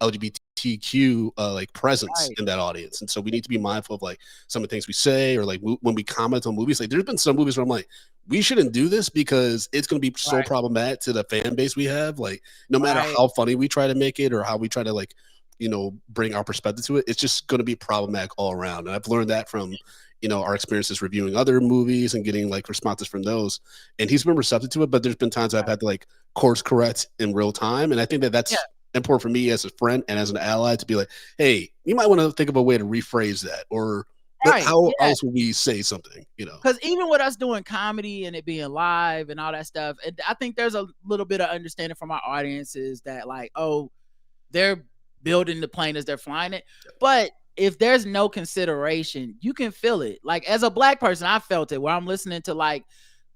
LGBTQ like presence in that audience, and so we need to be mindful of like some of the things we say, or like when we comment on movies. Like, there's been some movies where I'm like, we shouldn't do this because it's going to be so problematic to the fan base we have. Like, no matter how funny we try to make it or how we try to like, you know, bring our perspective to it, it's just going to be problematic all around. And I've learned that from, you know, our experiences reviewing other movies and getting like responses from those. And he's been receptive to it, but there's been times I've had to like course correct in real time. And I think that that's important for me as a friend and as an ally to be like, hey, you might want to think of a way to rephrase that, or how else would we say something, you know? Because even with us doing comedy and it being live and all that stuff, I think there's a little bit of understanding from our audiences that like, oh, they're building the plane as they're flying it. But if there's no consideration, you can feel it. Like as a Black person, I felt it where I'm listening to like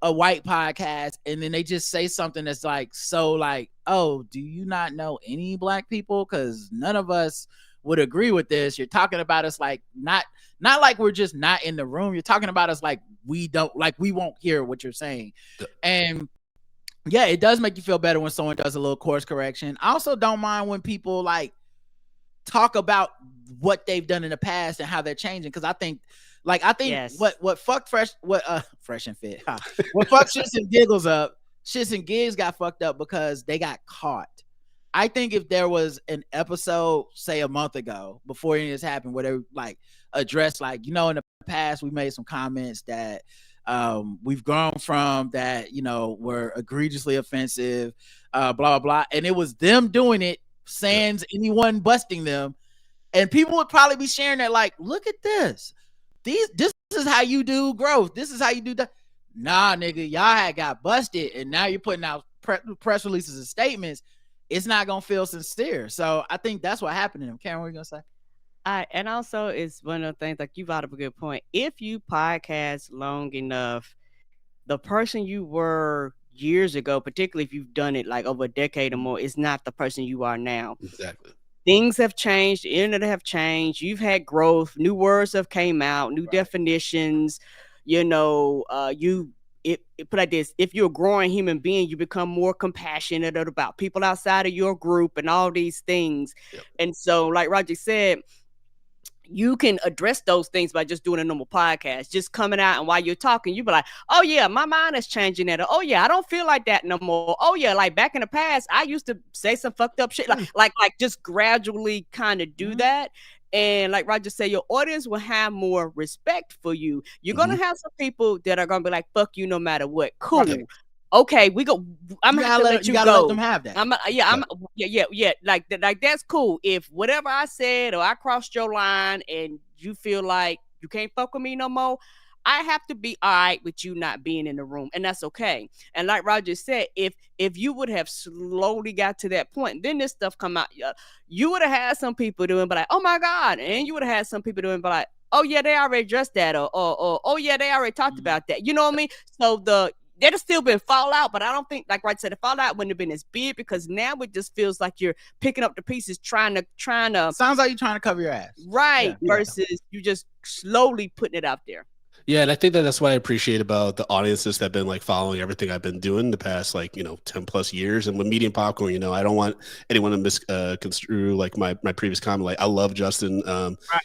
a white podcast and then they just say something that's like, so like, oh, do you not know any Black people? Because none of us would agree with this. You're talking about us like not like we're just not in the room. You're talking about us like we won't hear what you're saying. And yeah, it does make you feel better when someone does a little course correction. I also don't mind when people like talk about what they've done in the past and how they're changing, because I think what fucked Fresh and Fit what fucked ShxtXGigs up, ShxtXGigs got fucked up because they got caught. I think if there was an episode, say a month ago, before any of this happened, where they like addressed like, you know, in the past we made some comments that we've grown from that, you know, were egregiously offensive, blah blah blah, and it was them doing it sans anyone busting them, and people would probably be sharing that like, look at this is how you do growth, this is how you do that. Nah, nigga, y'all had got busted and now you're putting out press releases and statements. It's not gonna feel sincere. So I think that's what happened to them. Karen, what are you gonna say? And also it's one of the things, like you brought up a good point. If you podcast long enough, the person you were years ago, particularly if you've done it like over a decade or more, is not the person you are now. Exactly. Things have changed. The internet have changed. You've had growth. New words have came out. New definitions. You know, it put like this: if you're a growing human being, you become more compassionate about people outside of your group and all these things. Yep. And so, like Roger said, you can address those things by just doing a normal podcast, just coming out, and while you're talking, you be like, oh yeah, my mind is changing that. Oh yeah, I don't feel like that no more. Oh yeah, like back in the past, I used to say some fucked up shit, like just gradually kind of do that. And like Roger said, your audience will have more respect for you. You're gonna have some people that are gonna be like, "Fuck you, no matter what." Cool. Right. Okay, we go. I'm gonna have to let you gotta go. let them have that. Yeah. Like that's cool. If whatever I said or I crossed your line and you feel like you can't fuck with me no more, I have to be all right with you not being in the room, and that's okay. And like Roger said, if you would have slowly got to that point, then this stuff come out. You would have had some people doing, but like, oh my God, and you would have had some people doing, but like, oh yeah, they already addressed that, or oh yeah, they already talked about that. You know what I mean? So there'd have still been fallout, but I don't think, like Roger said, the fallout wouldn't have been as big because now it just feels like you're picking up the pieces, trying to. Sounds like you're trying to cover your ass, right? Yeah. Versus you just slowly putting it out there. Yeah, and I think that's what I appreciate about the audiences that have been like following everything I've been doing the past 10 plus years. And with Medium Popcorn, I don't want anyone to misconstrue like my previous comment. Like I love Justin.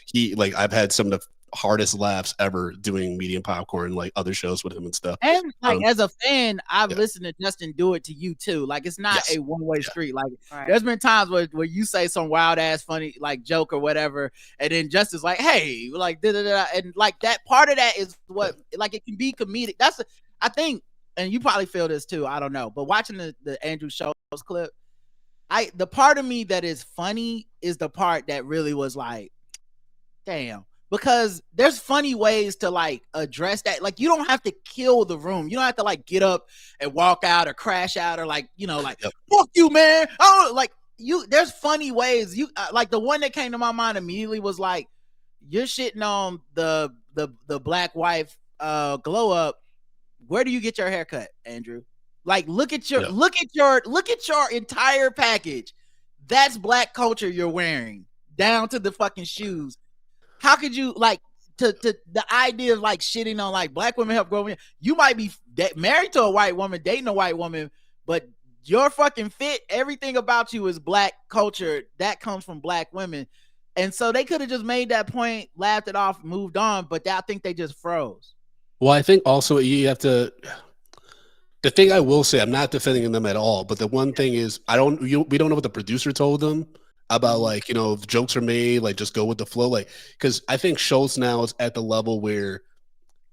He I've had some of the hardest laughs ever doing Medium Popcorn, like other shows with him and stuff. And as a fan, I've listened to Justin do it to you too. Like it's not a one-way street. Like there's been times where you say some wild ass funny like joke or whatever, and then Justin's like, hey, like da-da-da. And like that part of that is what like it can be comedic. I think, and you probably feel this too, I don't know. But watching the Andrew Schultz clip, the part of me that is funny is the part that really was like, damn. Because there's funny ways to like address that. Like you don't have to kill the room. You don't have to like get up and walk out or crash out or like, fuck you, man. Oh, like there's funny ways. You like the one that came to my mind immediately was like, you're shitting on the black wife glow up. Where do you get your haircut, Andrew? Like look at your entire package. That's black culture you're wearing down to the fucking shoes. How could you like to the idea of like shitting on like black women help grow? You might be married to a white woman, dating a white woman, but your fucking fit, everything about you is black culture. That comes from black women. And so they could have just made that point, laughed it off, moved on, but I think they just froze. Well, I think also you have to. The thing I will say, I'm not defending them at all, but the one thing is we don't know what the producer told them about like, if jokes are made, like just go with the flow. Like, because I think Schultz now is at the level where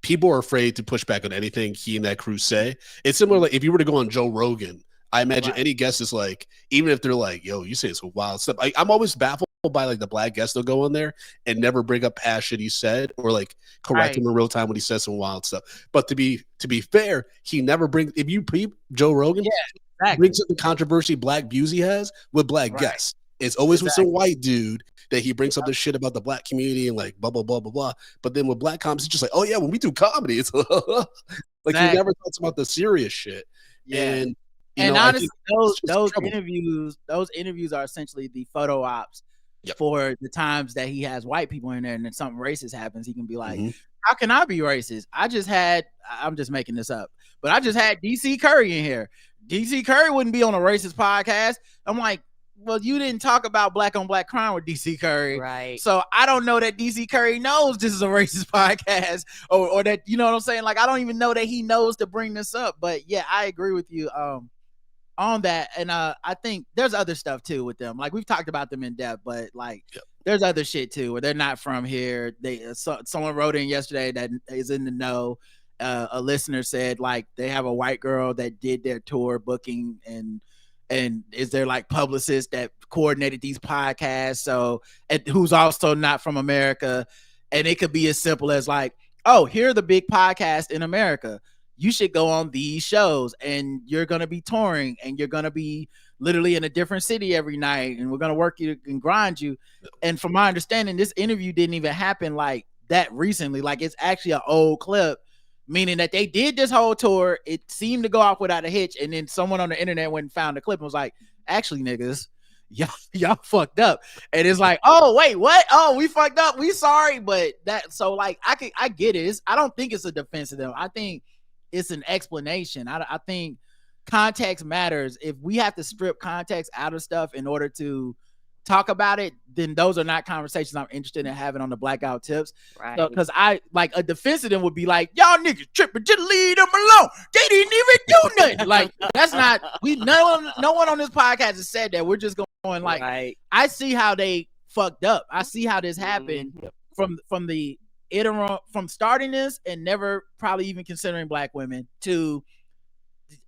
people are afraid to push back on anything he and that crew say. It's similar, like if you were to go on Joe Rogan, I imagine any guest is like, even if they're like, yo, you say some wild stuff. I'm always baffled by like the black guests they'll go on there and never bring up past shit he said or like correct him in real time when he says some wild stuff. But to be fair, he never brings, if you peep Joe Rogan, brings up the controversy Black Busey has with black guests. It's always with some white dude that he brings up this shit about the black community and like blah, blah, blah, blah, blah. But then with black comics, it's just like, oh yeah, when we do comedy, it's like he never talks about the serious shit. Yeah. And honestly, those interviews are essentially the photo ops for the times that he has white people in there and then something racist happens. He can be like, how can I be racist? I'm just making this up, but I just had DC Curry in here. DC Curry wouldn't be on a racist podcast. I'm like, well, you didn't talk about black on black crime with DC Curry. Right. So I don't know that DC Curry knows this is a racist podcast or that, you know what I'm saying? Like, I don't even know that he knows to bring this up, but yeah, I agree with you on that. And I think there's other stuff too with them. Like we've talked about them in depth, but like there's other shit too, where they're not from here. Someone wrote in yesterday that is in the know. A listener said like they have a white girl that did their tour booking and is there like publicist that coordinated these podcasts? So, who's also not from America. And it could be as simple as like, oh, here are the big podcasts in America. You should go on these shows and you're going to be touring and you're going to be literally in a different city every night. And we're going to work you and grind you. And from my understanding, this interview didn't even happen like that recently. Like it's actually an old clip. Meaning that they did this whole tour. It seemed to go off without a hitch. And then someone on the internet went and found the clip and was like, actually, niggas, y'all fucked up. And it's like, oh, wait, what? Oh, we fucked up. We sorry. But so like, I get it. I don't think it's a defense of them. I think it's an explanation. I think context matters. If we have to strip context out of stuff in order to talk about it, then those are not conversations I'm interested in having on the Blackout Tips. Right. Because I like a defense of them would be like, y'all niggas tripping, just leave them alone. They didn't even do nothing. Like that's not no one on this podcast has said that. We're just going like I see how they fucked up. I see how this happened from the interim, from starting this and never probably even considering black women to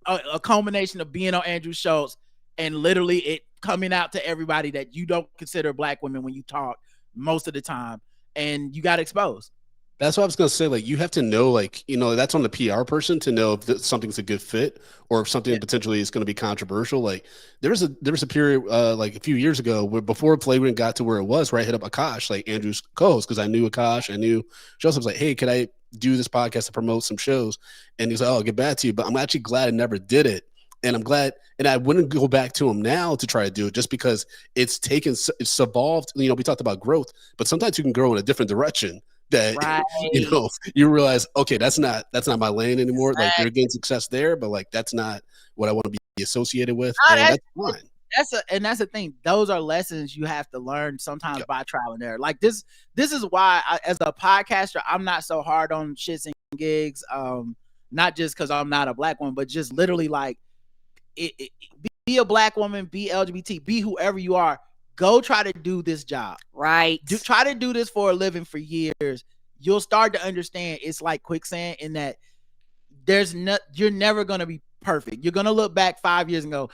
a culmination of being on Andrew Schultz and literally it coming out to everybody that you don't consider black women when you talk most of the time, and you got exposed. That's what I was going to say. Like, you have to know, like, you know, that's on the PR person to know if something's a good fit or if something potentially is going to be controversial. Like, there was a period like a few years ago where before Flagrant got to where it was, where I hit up Akash, like Andrew's co-host, because I knew Akash, I knew Joseph. Was like, hey, could I do this podcast to promote some shows? And he's like, oh, I'll get back to you. But I'm actually glad I never did it. And I'm glad, and I wouldn't go back to him now to try to do it just because it's evolved. You know, we talked about growth, but sometimes you can grow in a different direction. That you know, you realize, okay, that's not my lane anymore. Like, you're getting success there, but like that's not what I want to be associated with. And that's fine. That's the thing. Those are lessons you have to learn sometimes by trial and error. Like this is why as a podcaster, I'm not so hard on shits and gigs. Not just because I'm not a black woman, but just literally like be a black woman, be LGBT, be whoever you are. Go try to do this job. Right. Try to do this for a living for years. You'll start to understand it's like quicksand in that you're never going to be perfect. You're going to look back 5 years and go,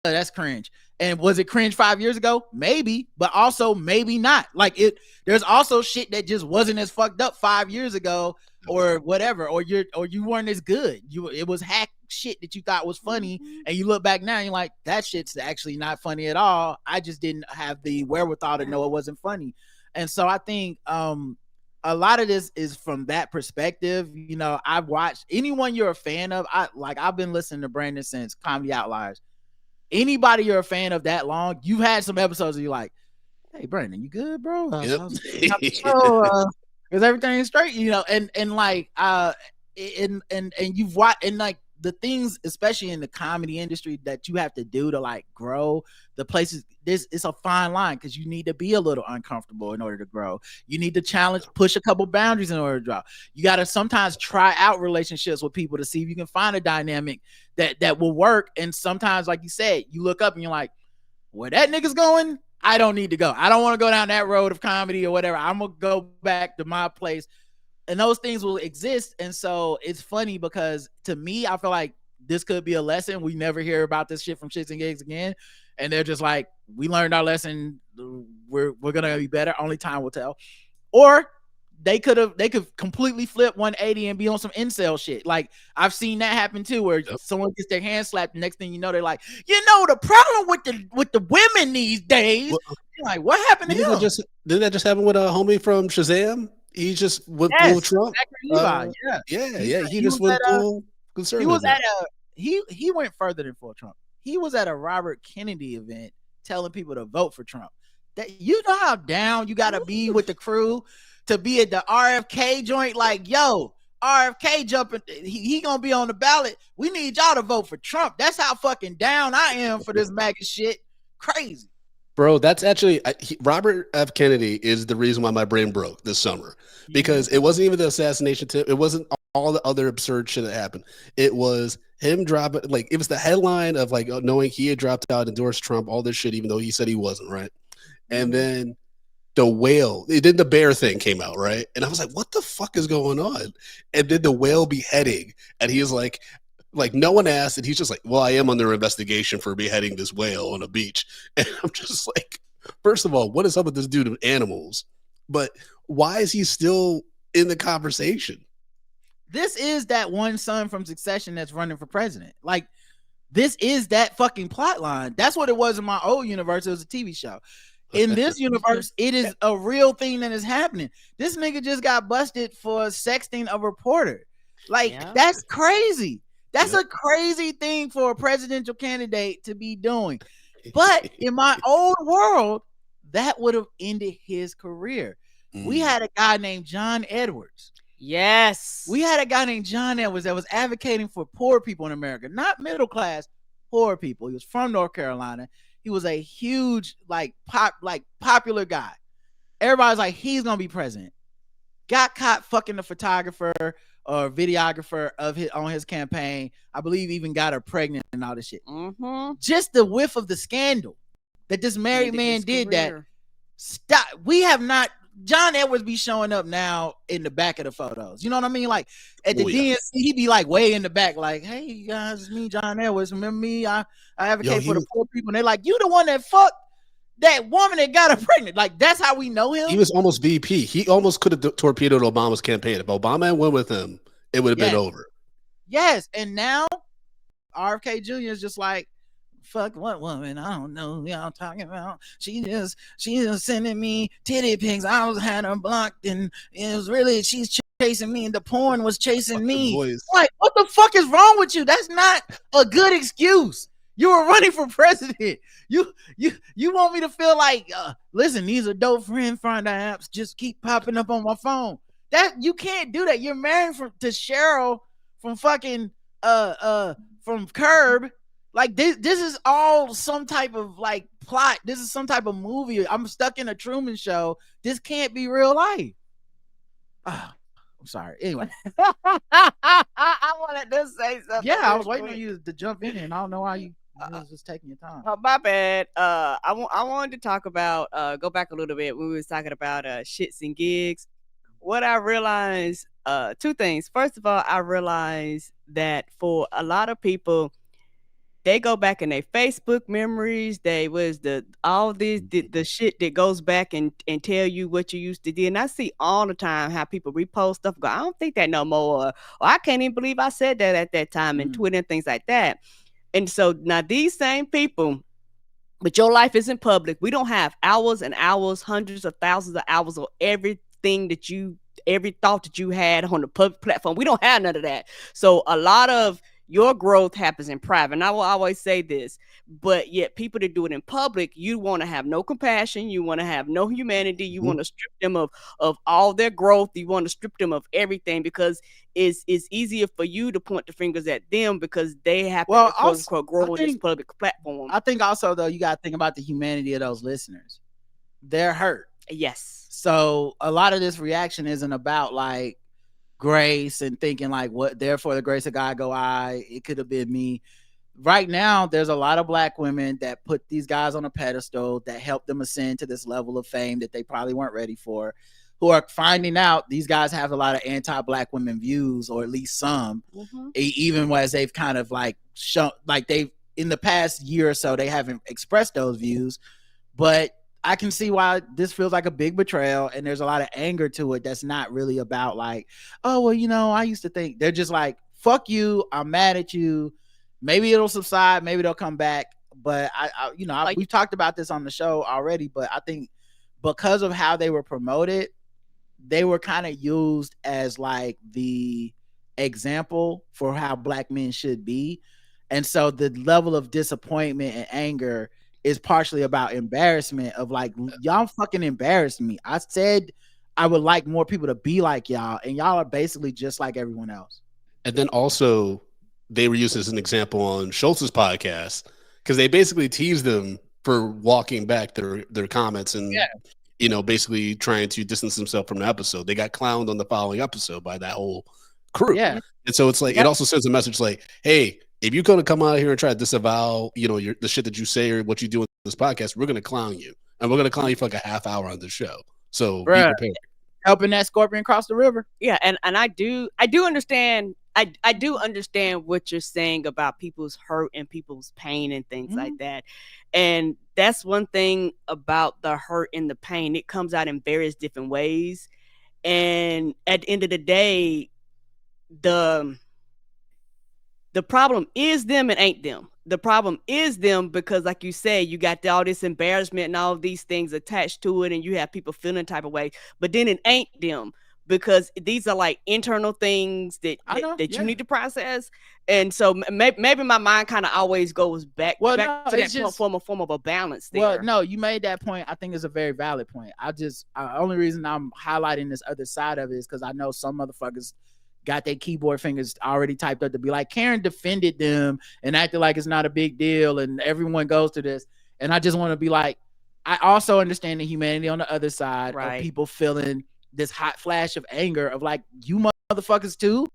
that's cringe. And was it cringe 5 years ago? Maybe, but also maybe not. Like there's also shit that just wasn't as fucked up 5 years ago or whatever, or you weren't as good. It was hack shit that you thought was funny, and you look back now and you're like, that shit's actually not funny at all. I just didn't have the wherewithal to know it wasn't funny. And so I think a lot of this is from that perspective. You know, I've watched anyone you're a fan of. I've been listening to Brandon since Comedy Outliers. Anybody you're a fan of that long, you've had some episodes where you're like, hey Brandon, you good, bro? Is everything straight? You know, and you've watched, and like the things, especially in the comedy industry, that you have to do to like grow the places. It's a fine line because you need to be a little uncomfortable in order to grow. You need to push a couple boundaries in order to grow. You got to sometimes try out relationships with people to see if you can find a dynamic that will work. And sometimes, like you said, you look up and you're like, where that nigga's going, I don't need to go. I don't want to go down that road of comedy or whatever. I'm going to go back to my place. And those things will exist. And so it's funny because to me, I feel like this could be a lesson. We never hear about this shit from Shits and Gigs again. And they're just like, we learned our lesson. We're going to be better. Only time will tell. Or they could completely flip 180 and be on some incel shit. Like I've seen that happen too, where someone gets their hand slapped. The next thing you know, they're like, you know, the problem with the women these days. Like, what happened to him? Didn't that just happen with a homie from Shazam? He just went full Trump. He just went full conservative. He went further than full Trump. He was at a Robert Kennedy event telling people to vote for Trump. That, you know how down you gotta be with the crew to be at the RFK joint. Like, yo, RFK jumping, he gonna be on the ballot. We need y'all to vote for Trump. That's how fucking down I am for this MAGA shit. Crazy. Bro, that's actually Robert F. Kennedy is the reason why my brain broke this summer, because it wasn't even the assassination tip. It wasn't all the other absurd shit that happened. It was him dropping, like, it was the headline of like knowing he had dropped out, endorsed Trump, all this shit, even though he said he wasn't, right? And then the whale, then the bear thing came out, right? And I was like, what the fuck is going on? And then the whale beheading, and he was like no one asked, and he's just like, well, I am under investigation for beheading this whale on a beach. And I'm just like, first of all, what is up with this dude with animals? But why is he still in the conversation? This is that one son from Succession that's running for president. Like, this is that fucking plot line. That's what it was in my old universe. It was a TV show. In this universe, it is a real thing that is happening. This nigga just got busted for sexting a reporter. Like, that's crazy. That's a crazy thing for a presidential candidate to be doing. But in my old world, that would have ended his career. We had a guy named John Edwards. Yes. We had a guy named John Edwards that was advocating for poor people in America, not middle class, poor people. He was from North Carolina. He was a huge, popular guy. Everybody's like, he's going to be president. Got caught fucking the photographer or videographer on his campaign. I believe even got her pregnant and all this shit. Just the whiff of the scandal that this married man did that Stop. We have not. John Edwards be showing up now in the back of the photos. You know what I mean? Like at the DNC, he be like way in the back, like, "Hey guys, it's me, John Edwards. Remember me? I advocate for the poor people." And they're like, "You the one that fucked that woman that got her pregnant." Like that's how we know him. He was almost VP. He almost could have torpedoed Obama's campaign. If Obama had went with him, it would have been over. Yes, and now RFK Jr. is just like, fuck what woman? I don't know who y'all talking about. She just sending me titty pics. I had her blocked, and it was really she's chasing me, and the porn was chasing me. Like, what the fuck is wrong with you? That's not a good excuse. You were running for president. You want me to feel like, listen, these adult friend finder apps just keep popping up on my phone. That you can't do that. You're married to Cheryl from fucking from Curb. Like this is all some type of like plot. This is some type of movie. I'm stuck in a Truman Show. This can't be real life. I'm sorry. Anyway, I wanted to say something. Yeah, I was waiting on you to jump in, and I don't know why you was just taking your time. Oh, my bad. I wanted to talk about go back a little bit when we was talking about ShxtXGigs. What I realized, two things. First of all, I realized that for a lot of people, they go back in their Facebook memories. They was the shit that goes back and tell you what you used to do. And I see all the time how people repost stuff. Go, I don't think that no more. Or I can't even believe I said that at that time, and Twitter and things like that. And so now these same people, but your life isn't public. We don't have hours and hours, hundreds of thousands of hours of everything that every thought that you had on the public platform. We don't have none of that. So a lot of your growth happens in private. And I will always say this, but yet people that do it in public, you want to have no compassion. You want to have no humanity. You want to strip them of all their growth. You want to strip them of everything because it's easier for you to point the fingers at them because they have to quote unquote grow on this public platform. I think also though, you got to think about the humanity of those listeners. They're hurt. Yes. So a lot of this reaction isn't about like grace and thinking like what therefore the grace of God go I, it could have been me. Right now there's a lot of black women that put these guys on a pedestal that help them ascend to this level of fame that they probably weren't ready for, who are finding out these guys have a lot of anti-black women views, or at least some, even as they've kind of like shown, like they've in the past year or so they haven't expressed those views. But I can see why this feels like a big betrayal, and there's a lot of anger to it that's not really about like, oh, well, you know, I used to think. They're just like, fuck you, I'm mad at you. Maybe it'll subside, maybe they'll come back. But we've talked about this on the show already, but I think because of how they were promoted, they were kind of used as like the example for how black men should be. And so the level of disappointment and anger is partially about embarrassment of like, y'all fucking embarrassed me. I said I would like more people to be like y'all, and y'all are basically just like everyone else. And then also they were used as an example on Schultz's podcast because they basically teased them for walking back their comments and basically trying to distance themselves from the episode. They got clowned on the following episode by that whole crew. Yeah. And so it's like it also sends a message like, hey, if you're going to come out here and try to disavow, the shit that you say or what you do in this podcast, we're going to clown you. And we're going to clown you for like a half hour on the show. So be prepared. Helping that scorpion cross the river. Yeah, and I do understand. I do understand what you're saying about people's hurt and people's pain and things like that. And that's one thing about the hurt and the pain. It comes out in various different ways. And at the end of the day, the problem is them and ain't them. The problem is them because, like you said, you got all this embarrassment and all of these things attached to it, and you have people feeling type of way. But then it ain't them because these are like internal things that you need to process. And so maybe my mind kind of always goes back to that form of a balance there. Well, no, you made that point. I think it's a very valid point. Only reason I'm highlighting this other side of it is because I know some motherfuckers got their keyboard fingers already typed up to be like, Karen defended them and acted like it's not a big deal and everyone goes to this. And I just want to be like, I also understand the humanity on the other side of people feeling this hot flash of anger of like, you motherfuckers too?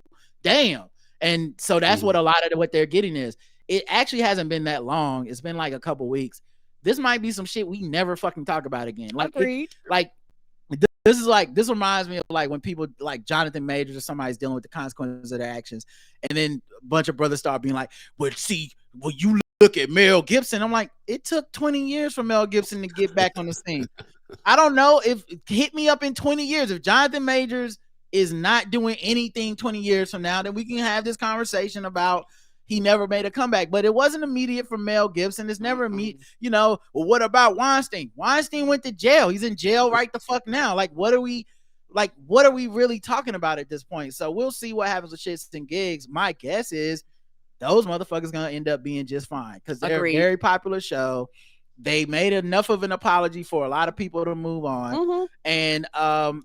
Damn. And so that's what a lot of what they're getting is. It actually hasn't been that long. It's been like a couple weeks. this might be some shit we never fucking talk about again. Like, Agreed. This reminds me of like when people like Jonathan Majors or somebody's dealing with the consequences of their actions, and then a bunch of brothers start being like, "Well, see, when you look at Mel Gibson," I'm like, it took 20 years for Mel Gibson to get back on the scene. I don't know if hit me up in 20 years if Jonathan Majors is not doing anything 20 years from now, then we can have this conversation about he never made a comeback. But it wasn't immediate for Mel Gibson. It's never well, what about Weinstein? Weinstein went to jail. He's in jail right the fuck now. Like, what are we really talking about at this point? So we'll see what happens with ShxtXGigs. My guess is those motherfuckers gonna end up being just fine because they're a very popular show. They made enough of an apology for a lot of people to move on. And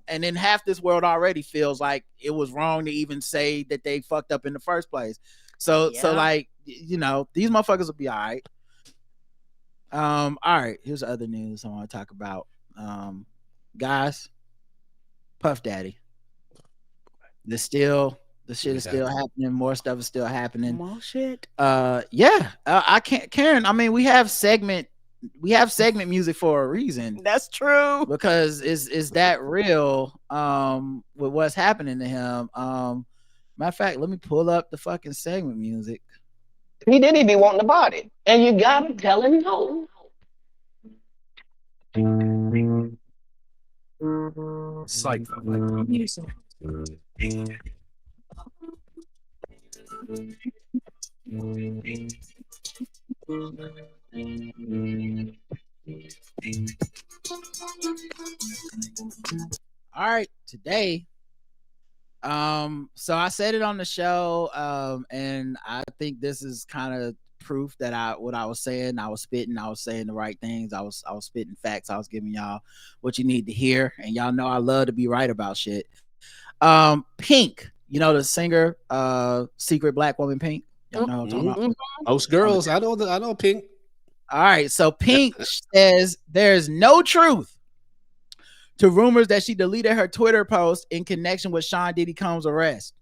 then half this world already feels like it was wrong to even say that they fucked up in the first place. So like, these motherfuckers will be all right. All right, here's other news I want to talk about. Guys, Puff Daddy. The shit is still happening. More stuff is still happening. More shit. I can't, Karen. I mean, we have segment music for a reason. That's true. Because is that real with what's happening to him? Matter of fact, let me pull up the fucking segment music. He didn't be wanting the body, and you gotta tell him no. Psycho. All right, today. So I said it on the show, and I think this is kind of proof that what I was saying, I was spitting, I was saying the right things, I was spitting facts, I was giving y'all what you need to hear, and y'all know I love to be right about shit. Pink, the singer, Secret Black Woman Pink. Y'all know what I'm talking about. Most girls, I know Pink. All right, so Pink says there's no truth to rumors that she deleted her Twitter post in connection with Sean Diddy Combs' arrest.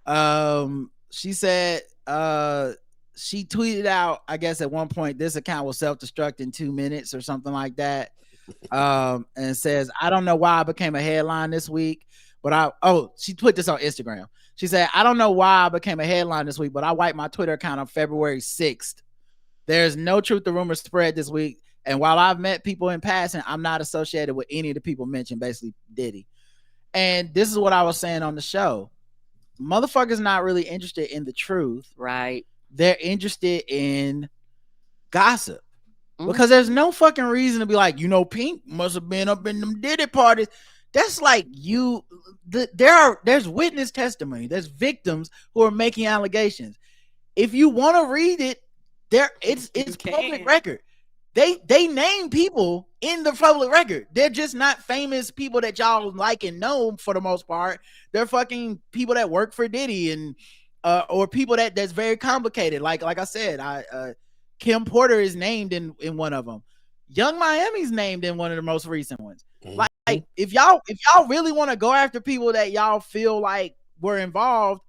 She said she tweeted out, I guess at one point, this account will self-destruct in 2 minutes or something like that. And says, I don't know why I became a headline this week, but she put this on Instagram. She said, I don't know why I became a headline this week, but I wiped my Twitter account on February 6th. There's no truth to rumors spread this week. And while I've met people in passing, I'm not associated with any of the people mentioned, basically Diddy. And this is what I was saying on the show. Motherfuckers not really interested in the truth. Right. They're interested in gossip. Because there's no fucking reason to be like, Pink must have been up in them Diddy parties. That's like there's witness testimony. There's victims who are making allegations. If you want to read it, it's public record. They name people in the public record. They're just not famous people that y'all like and know for the most part. They're fucking people that work for Diddy and or people that's very complicated. Like I said, Kim Porter is named in one of them. Young Miami's named in one of the most recent ones. Like if y'all really want to go after people that y'all feel like were involved,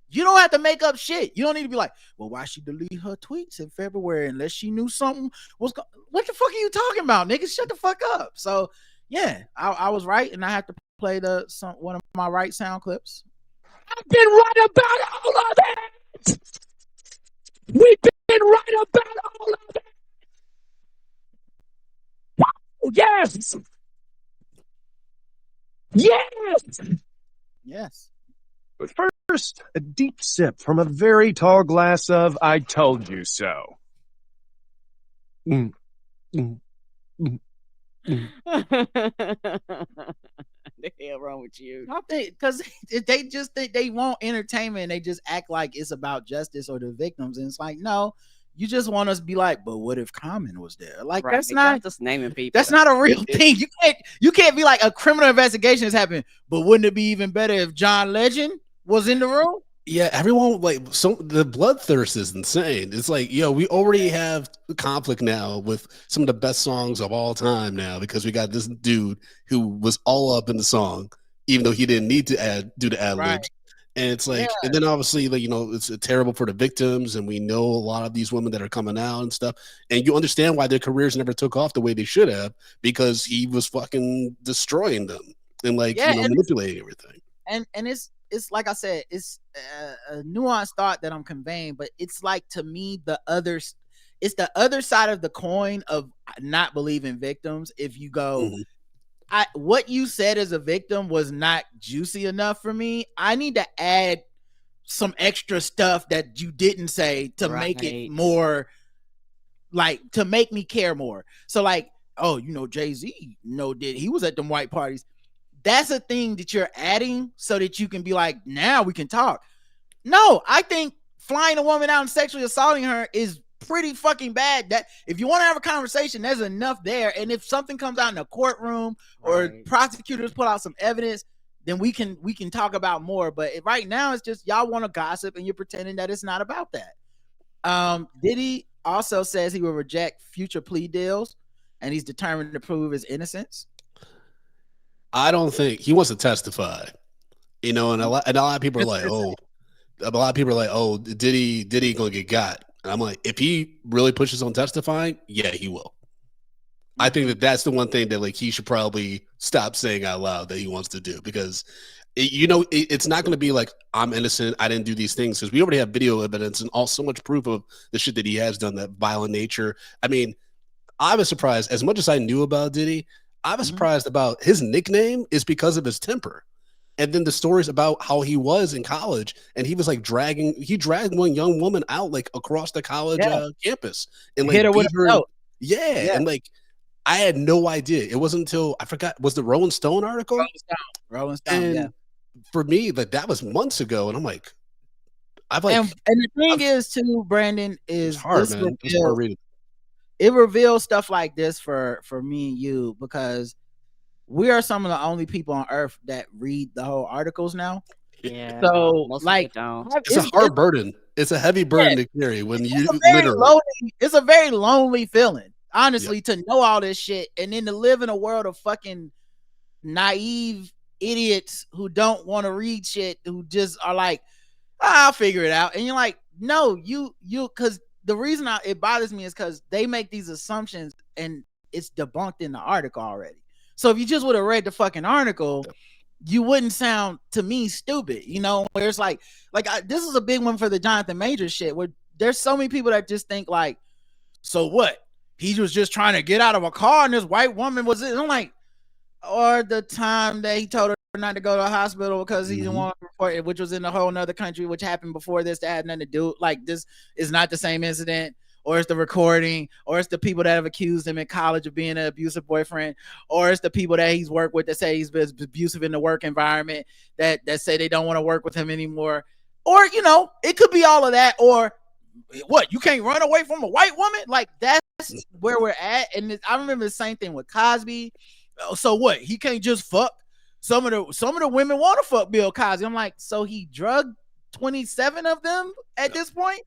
you don't have to make up shit. You don't need to be like, well, why she delete her tweets in February unless she knew something was what the fuck are you talking about, nigga? Shut the fuck up. So yeah, I was right, and I have to play one of my right sound clips. I've been right about all of it. We've been right about all of it. Wow, yes. Yes. Yes. But first, a deep sip from a very tall glass of I told you so. The hell wrong with you? I think because they just think they want entertainment and they just act like it's about justice or the victims, and it's like, no, you just want us to be like, but what if Common was there? Like, right. That's not just naming people. That's not a real thing. You can't be like, a criminal investigation has happened, but wouldn't it be even better if John Legend was in the room? Yeah, everyone the bloodthirst is insane. It's like, we already have conflict now with some of the best songs of all time now because we got this dude who was all up in the song, even though he didn't need to do the ad libs. Right. And it's like, and then obviously, like, it's terrible for the victims, and we know a lot of these women that are coming out and stuff, and you understand why their careers never took off the way they should have, because he was fucking destroying them and manipulating everything. And it's like I said, it's a nuanced thought that I'm conveying, but it's like, to me, it's the other side of the coin of not believing victims. If you go, what you said as a victim was not juicy enough for me. I need to add some extra stuff that you didn't say to make it more, like, to make me care more. So like, oh, Jay-Z, he was at them white parties. That's a thing that you're adding so that you can be like, now we can talk. No, I think flying a woman out and sexually assaulting her is pretty fucking bad. That if you want to have a conversation, there's enough there. And if something comes out in a courtroom or prosecutors put out some evidence, then we can talk about more. But right now, it's just y'all want to gossip and you're pretending that it's not about that. Diddy also says he will reject future plea deals, and he's determined to prove his innocence. I don't think he wants to testify, and a lot of people are like, oh, Diddy gonna get got. And I'm like, if he really pushes on testifying, yeah, he will. I think that's the one thing that, like, he should probably stop saying out loud that he wants to do, because it's not going to be like, I'm innocent, I didn't do these things, because we already have video evidence and so much proof of the shit that he has done, that violent nature. I mean, I was surprised, as much as I knew about Diddy, I was surprised about his nickname is because of his temper. And then the stories about how he was in college, and he was like he dragged one young woman out, like, across the college campus, and like hit her with a note. Yeah, and like, I had no idea. It wasn't until I forgot, was the Rolling Stone article? Rolling Stone, and for me, like, that was months ago, and I'm like, and the thing is too, Brandon, is it's hard, man. It's hard reading. It reveals stuff like this for me and you, because we are some of the only people on earth that read the whole articles now. Yeah. So like, it's a hard burden. It's a heavy burden to carry when you it's a very lonely feeling, honestly, to know all this shit and then to live in a world of fucking naive idiots who don't want to read shit, who just are like, I'll figure it out. And you're like, no, you, because the reason it bothers me is because they make these assumptions and it's debunked in the article already. So if you just would have read the fucking article, you wouldn't sound, to me, stupid, where it's like this is a big one for the Jonathan Majors shit, where there's so many people that just think like, so what? He was just trying to get out of a car and this white woman was it. And I'm like, or the time that he told her not to go to the hospital because he didn't want to report it, which was in a whole nother country, which happened before this, that had nothing to do. Like, this is not the same incident. Or it's the recording, or it's the people that have accused him in college of being an abusive boyfriend, or it's the people that he's worked with that say he's been abusive in the work environment, that say they don't want to work with him anymore. Or, it could be all of that. Or what, you can't run away from a white woman? Like, that's where we're at. And I remember the same thing with Cosby. So what, he can't just fuck? Some of the women want to fuck Bill Cosby. I'm like, so he drugged 27 of them at this point?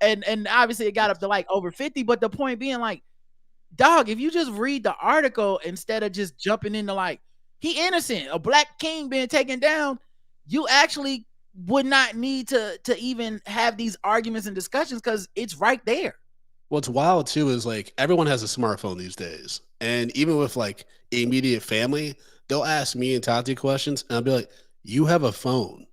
And obviously it got up to like over 50, but the point being, like, dog, if you just read the article instead of just jumping into like, he innocent, a black king being taken down, you actually would not need to even have these arguments and discussions, because it's right there. What's wild too is, like, everyone has a smartphone these days, and even with like immediate family, they'll ask me and Tati questions, and I'll be like, you have a phone.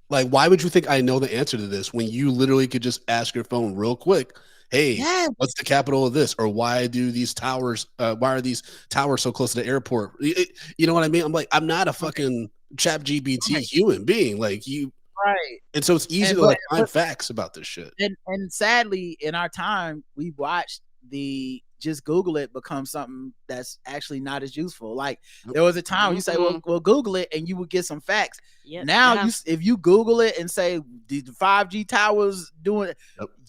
Like, why would you think I know the answer to this when you literally could just ask your phone real quick? Hey, what's the capital of this? Or why are these towers so close to the airport? You know what I mean? I'm like, I'm not a fucking ChatGPT human being like you. Right. And so it's easy to find facts about this shit. And sadly, in our time, we watched the just Google it become something that's actually not as useful. Like, there was a time when you say, well, Google it, and you would get some facts. Now, if you Google it and say the 5G towers doing it,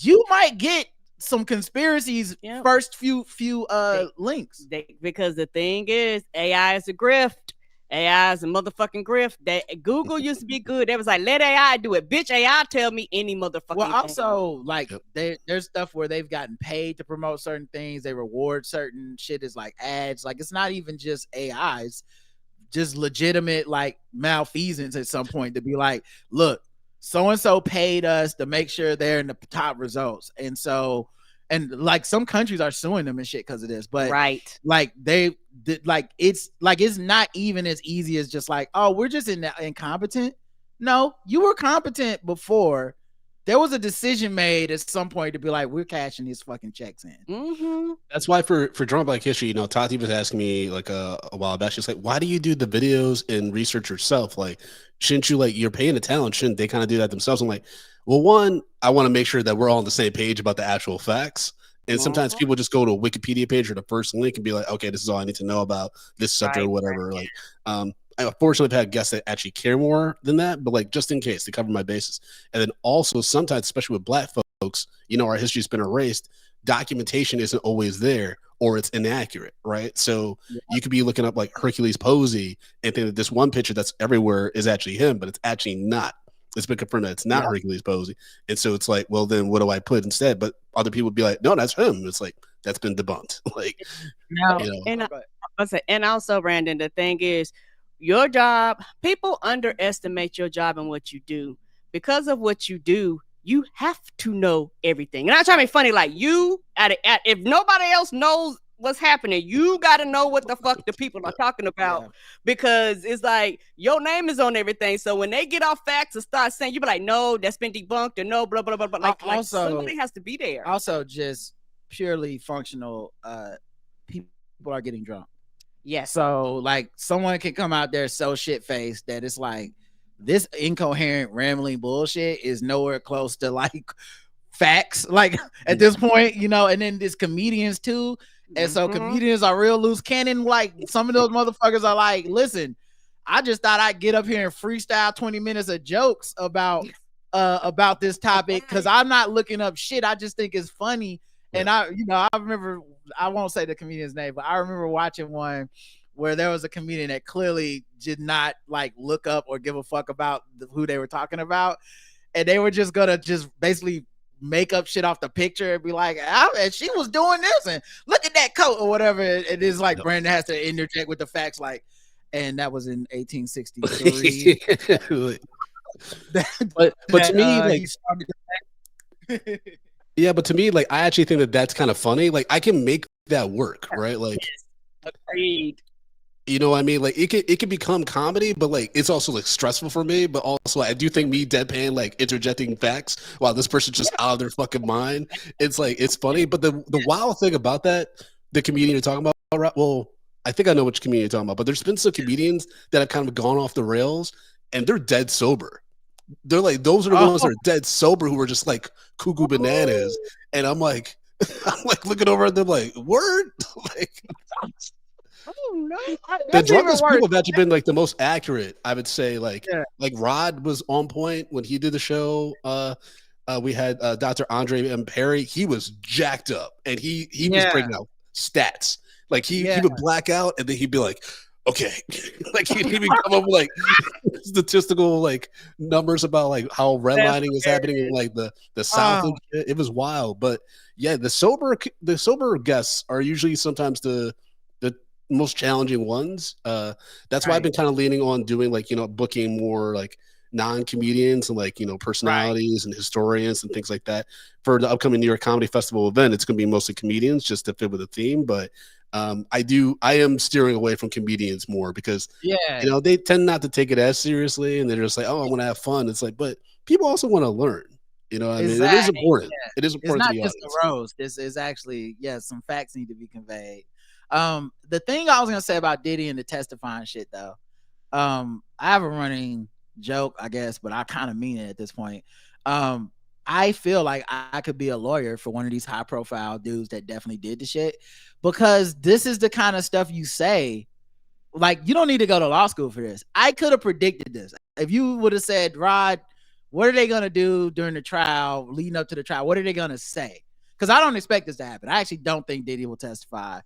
you might get some conspiracies first few links. Because the thing is, AI is a grift. AI is a motherfucking grift. That Google used to be good. They was like, let AI do it. Bitch, AI tell me any motherfucking Well, also, like, there's stuff where they've gotten paid to promote certain things. They reward certain shit as like ads. Like, it's not even just AIs. just legitimate like malfeasance at some point to be like, look, so and so paid us to make sure they're in the top results, and so. And like some countries are suing them and shit because of this, but right, like it's not even as easy as just like, oh, we're just incompetent. No, you were competent before. There was a decision made at some point to be like, we're cashing these fucking checks in. Mm-hmm. That's why for Drunk Black History, Tati was asking me like a while back. She's like, why do you do the videos and research yourself? Like, shouldn't you, like, you're paying the talent, shouldn't they kind of do that themselves? I'm like, well, one, I want to make sure that we're all on the same page about the actual facts. And sometimes people just go to a Wikipedia page or the first link and be like, okay, this is all I need to know about this subject or whatever. Like, I unfortunately have had guests that actually care more than that, but like just in case to cover my bases. And then also sometimes, especially with Black folks, our history's been erased. Documentation isn't always there, or it's inaccurate, right? So you could be looking up like Hercules Posey and think that this one picture that's everywhere is actually him, but it's actually not. It's been confirmed that it's not Hercules Posey. And so it's like, well, then what do I put instead? But other people would be like, no, that's him. It's like, that's been debunked. Like, and also, Brandon, the thing is, your job, people underestimate your job and what you do. Because of what you do, you have to know everything. And I'm trying to be funny, like you, if nobody else knows what's happening, you got to know what the fuck the people are talking about, because it's like your name is on everything. So when they get off facts and start saying, you be like, no, that's been debunked, or no, blah blah blah blah. Like also, somebody has to be there. Also, just purely functional, people are getting drunk. Yes. So like someone can come out there so shit faced that it's like this incoherent rambling bullshit is nowhere close to like facts. Like at this point, and then there's comedians too. And so comedians are real loose cannon. Like some of those motherfuckers are like, listen, I just thought I'd get up here and freestyle 20 minutes of jokes about this topic because I'm not looking up shit. I just think it's funny. And I remember, I won't say the comedian's name, but I remember watching one where there was a comedian that clearly did not like look up or give a fuck about who they were talking about. And they were just gonna just basically make up shit off the picture and be like, and she was doing this and look at that coat or whatever. It is like Brandon has to interject with the facts, like, and that was in 1863. but to me, like, yeah, but to me, like, I actually think that that's kind of funny. Like, I can make that work, right? Like, agreed. You know what I mean? Like it can become comedy, but like it's also like stressful for me. But also, I do think me deadpan like interjecting facts while this person's just out of their fucking mind. It's like it's funny. But the wild thing about that, the comedian you're talking about, well, I think I know which comedian you're talking about. But there's been some comedians that have kind of gone off the rails, and they're dead sober. They're like those are the ones that are dead sober who are just like cuckoo bananas. And I'm like looking over at them like word like. Oh no! The drunkest people have actually been like the most accurate. I would say like Rod was on point when he did the show. We had Dr. Andre M. Perry. He was jacked up and he was breaking out stats. Like he would black out and then he'd be like, okay, like he'd even come up with like statistical like numbers about like how redlining is happening in like the South. And shit. It was wild, but yeah, the sober guests are usually sometimes the most challenging ones. That's why I've been kind of leaning on doing like booking more like non-comedians and like personalities and historians and things like that for the upcoming New York Comedy Festival event. It's going to be mostly comedians just to fit with the theme, but I am steering away from comedians more because they tend not to take it as seriously and they're just like, oh, I want to have fun. It's like, but people also want to learn. I mean, it is important. It is important. It's not just a roast. This is actually some facts need to be conveyed. The thing I was gonna say about Diddy and the testifying shit though, I have a running joke, I guess, but I kind of mean it at this point. I feel like I could be a lawyer for one of these high profile dudes that definitely did the shit, because this is the kind of stuff you say. Like, you don't need to go to law school for this. I could have predicted this. If you would have said, Rod, what are they gonna do during the trial, leading up to the trial? What are they gonna say? Because I don't expect this to happen. I actually don't think Diddy will testify.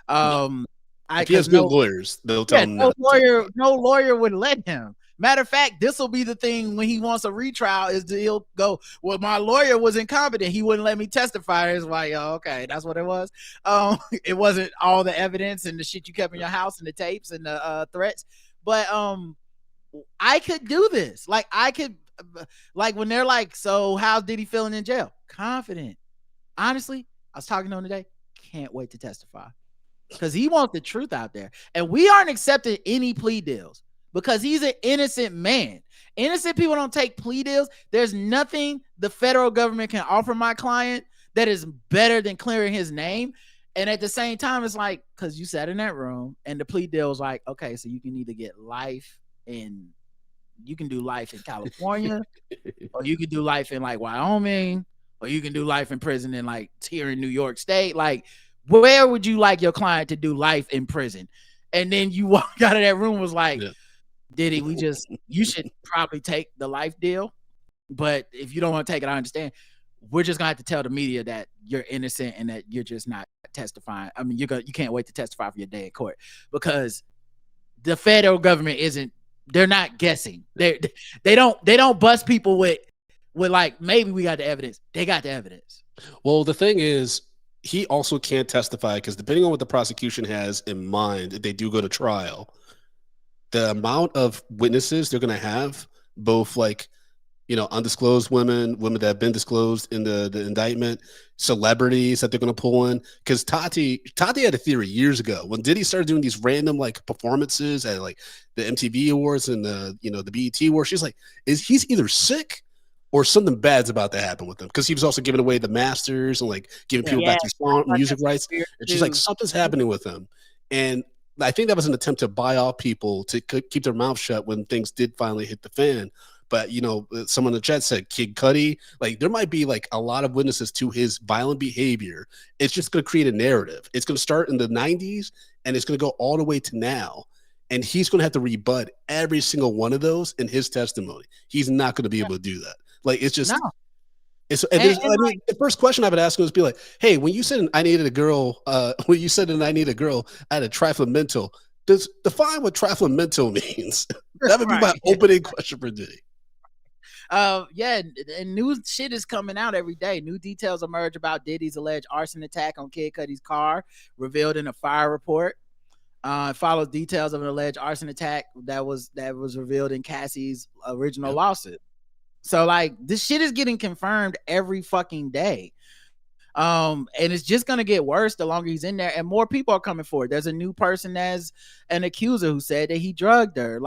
If he has good lawyers, they'll tell him no lawyer would let him. Matter of fact, this will be the thing when he wants a retrial is he'll go, well, my lawyer was incompetent. He wouldn't let me testify. It's like, oh, okay, that's what it was. It wasn't all the evidence and the shit you kept in your house and the tapes and the threats. But I could do this. Like I could, like when they're like, so how's Diddy feeling in jail? Confident. Honestly, I was talking to him today. Can't wait to testify because he wants the truth out there. And we aren't accepting any plea deals because he's an innocent man. Innocent people don't take plea deals. There's nothing the federal government can offer my client that is better than clearing his name. And at the same time, it's like, because you sat in that room and the plea deal was like, okay, so you can either get life in, you can do life in California, or you can do life in like Wyoming, or you can do life in prison in like here in New York State. Like, where would you like your client to do life in prison? And then you walk out of that room was like, Diddy, you should probably take the life deal. But if you don't want to take it, I understand. We're just gonna have to tell the media that you're innocent and that you're just not testifying. I mean, you can't wait to testify for your day in court because the federal government they're not guessing. They don't bust people with like, maybe we got the evidence. They got the evidence. Well, the thing is, he also can't testify because depending on what the prosecution has in mind, if they do go to trial, the amount of witnesses they're going to have, both like, undisclosed women that have been disclosed in the indictment, celebrities that they're going to pull in. Because Tati had a theory years ago when Diddy started doing these random like performances at like the MTV Awards and the BET Awards. She's like, he's either sick or something bad's about to happen with him, because he was also giving away the masters and like giving people back their song music rights. And she's like, something's happening with him. And I think that was an attempt to buy off people to keep their mouth shut when things did finally hit the fan. But, someone in the chat said Kid Cudi, like there might be like a lot of witnesses to his violent behavior. It's just going to create a narrative. It's going to start in the 90s and it's going to go all the way to now. And he's going to have to rebut every single one of those in his testimony. He's not going to be able to do that. Like, it's just, the first question I would ask him was be like, hey, when you said I needed a girl, I had a trifling mental. Define what trifling mental means. That would be my opening question for Diddy. And new shit is coming out every day. New details emerge about Diddy's alleged arson attack on Kid Cudi's car, revealed in a fire report. It follows details of an alleged arson attack that was revealed in Cassie's original lawsuit. So like this shit is getting confirmed every fucking day. And it's just gonna get worse the longer he's in there, and more people are coming forward. There's a new person as an accuser who said that he drugged her.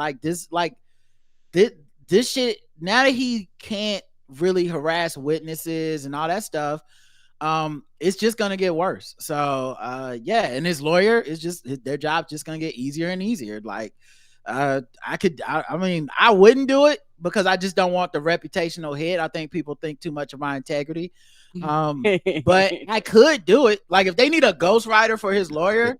This shit, now that he can't really harass witnesses and all that stuff, it's just gonna get worse. So and his lawyer is their job's just gonna get easier and easier. Like I wouldn't do it because I just don't want the reputational hit. I think people think too much of my integrity. But I could do it. Like if they need a ghostwriter for his lawyer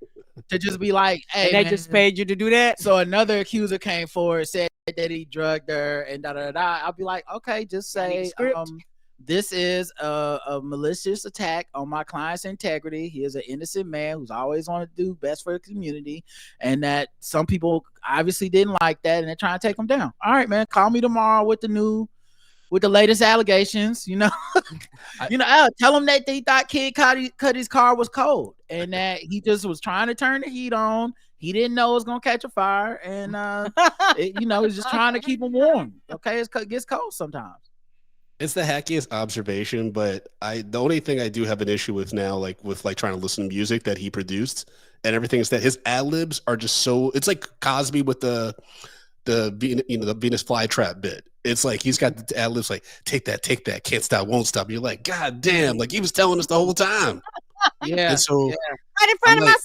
to just be like, hey, and they just paid you to do that. So another accuser came forward, said that he drugged her and da. I'll be like, okay, just say this is a malicious attack on my client's integrity. He is an innocent man who's always wanted to do best for the community, and that some people obviously didn't like that and they're trying to take him down. All right, man, call me tomorrow with the latest allegations, tell him that they thought Kid Cudi's car was cold and that he just was trying to turn the heat on. He didn't know it was going to catch a fire. And, he's just trying to keep him warm. Okay. It gets cold sometimes. It's the hackiest observation, but the only thing I do have an issue with now, like with like trying to listen to music that he produced and everything, is that his ad libs are just so, it's like Cosby with the Venus flytrap bit. It's like he's got the ad libs like take that, can't stop, won't stop. You're like, God damn, like he was telling us the whole time. Yeah. And so right in front of my salad.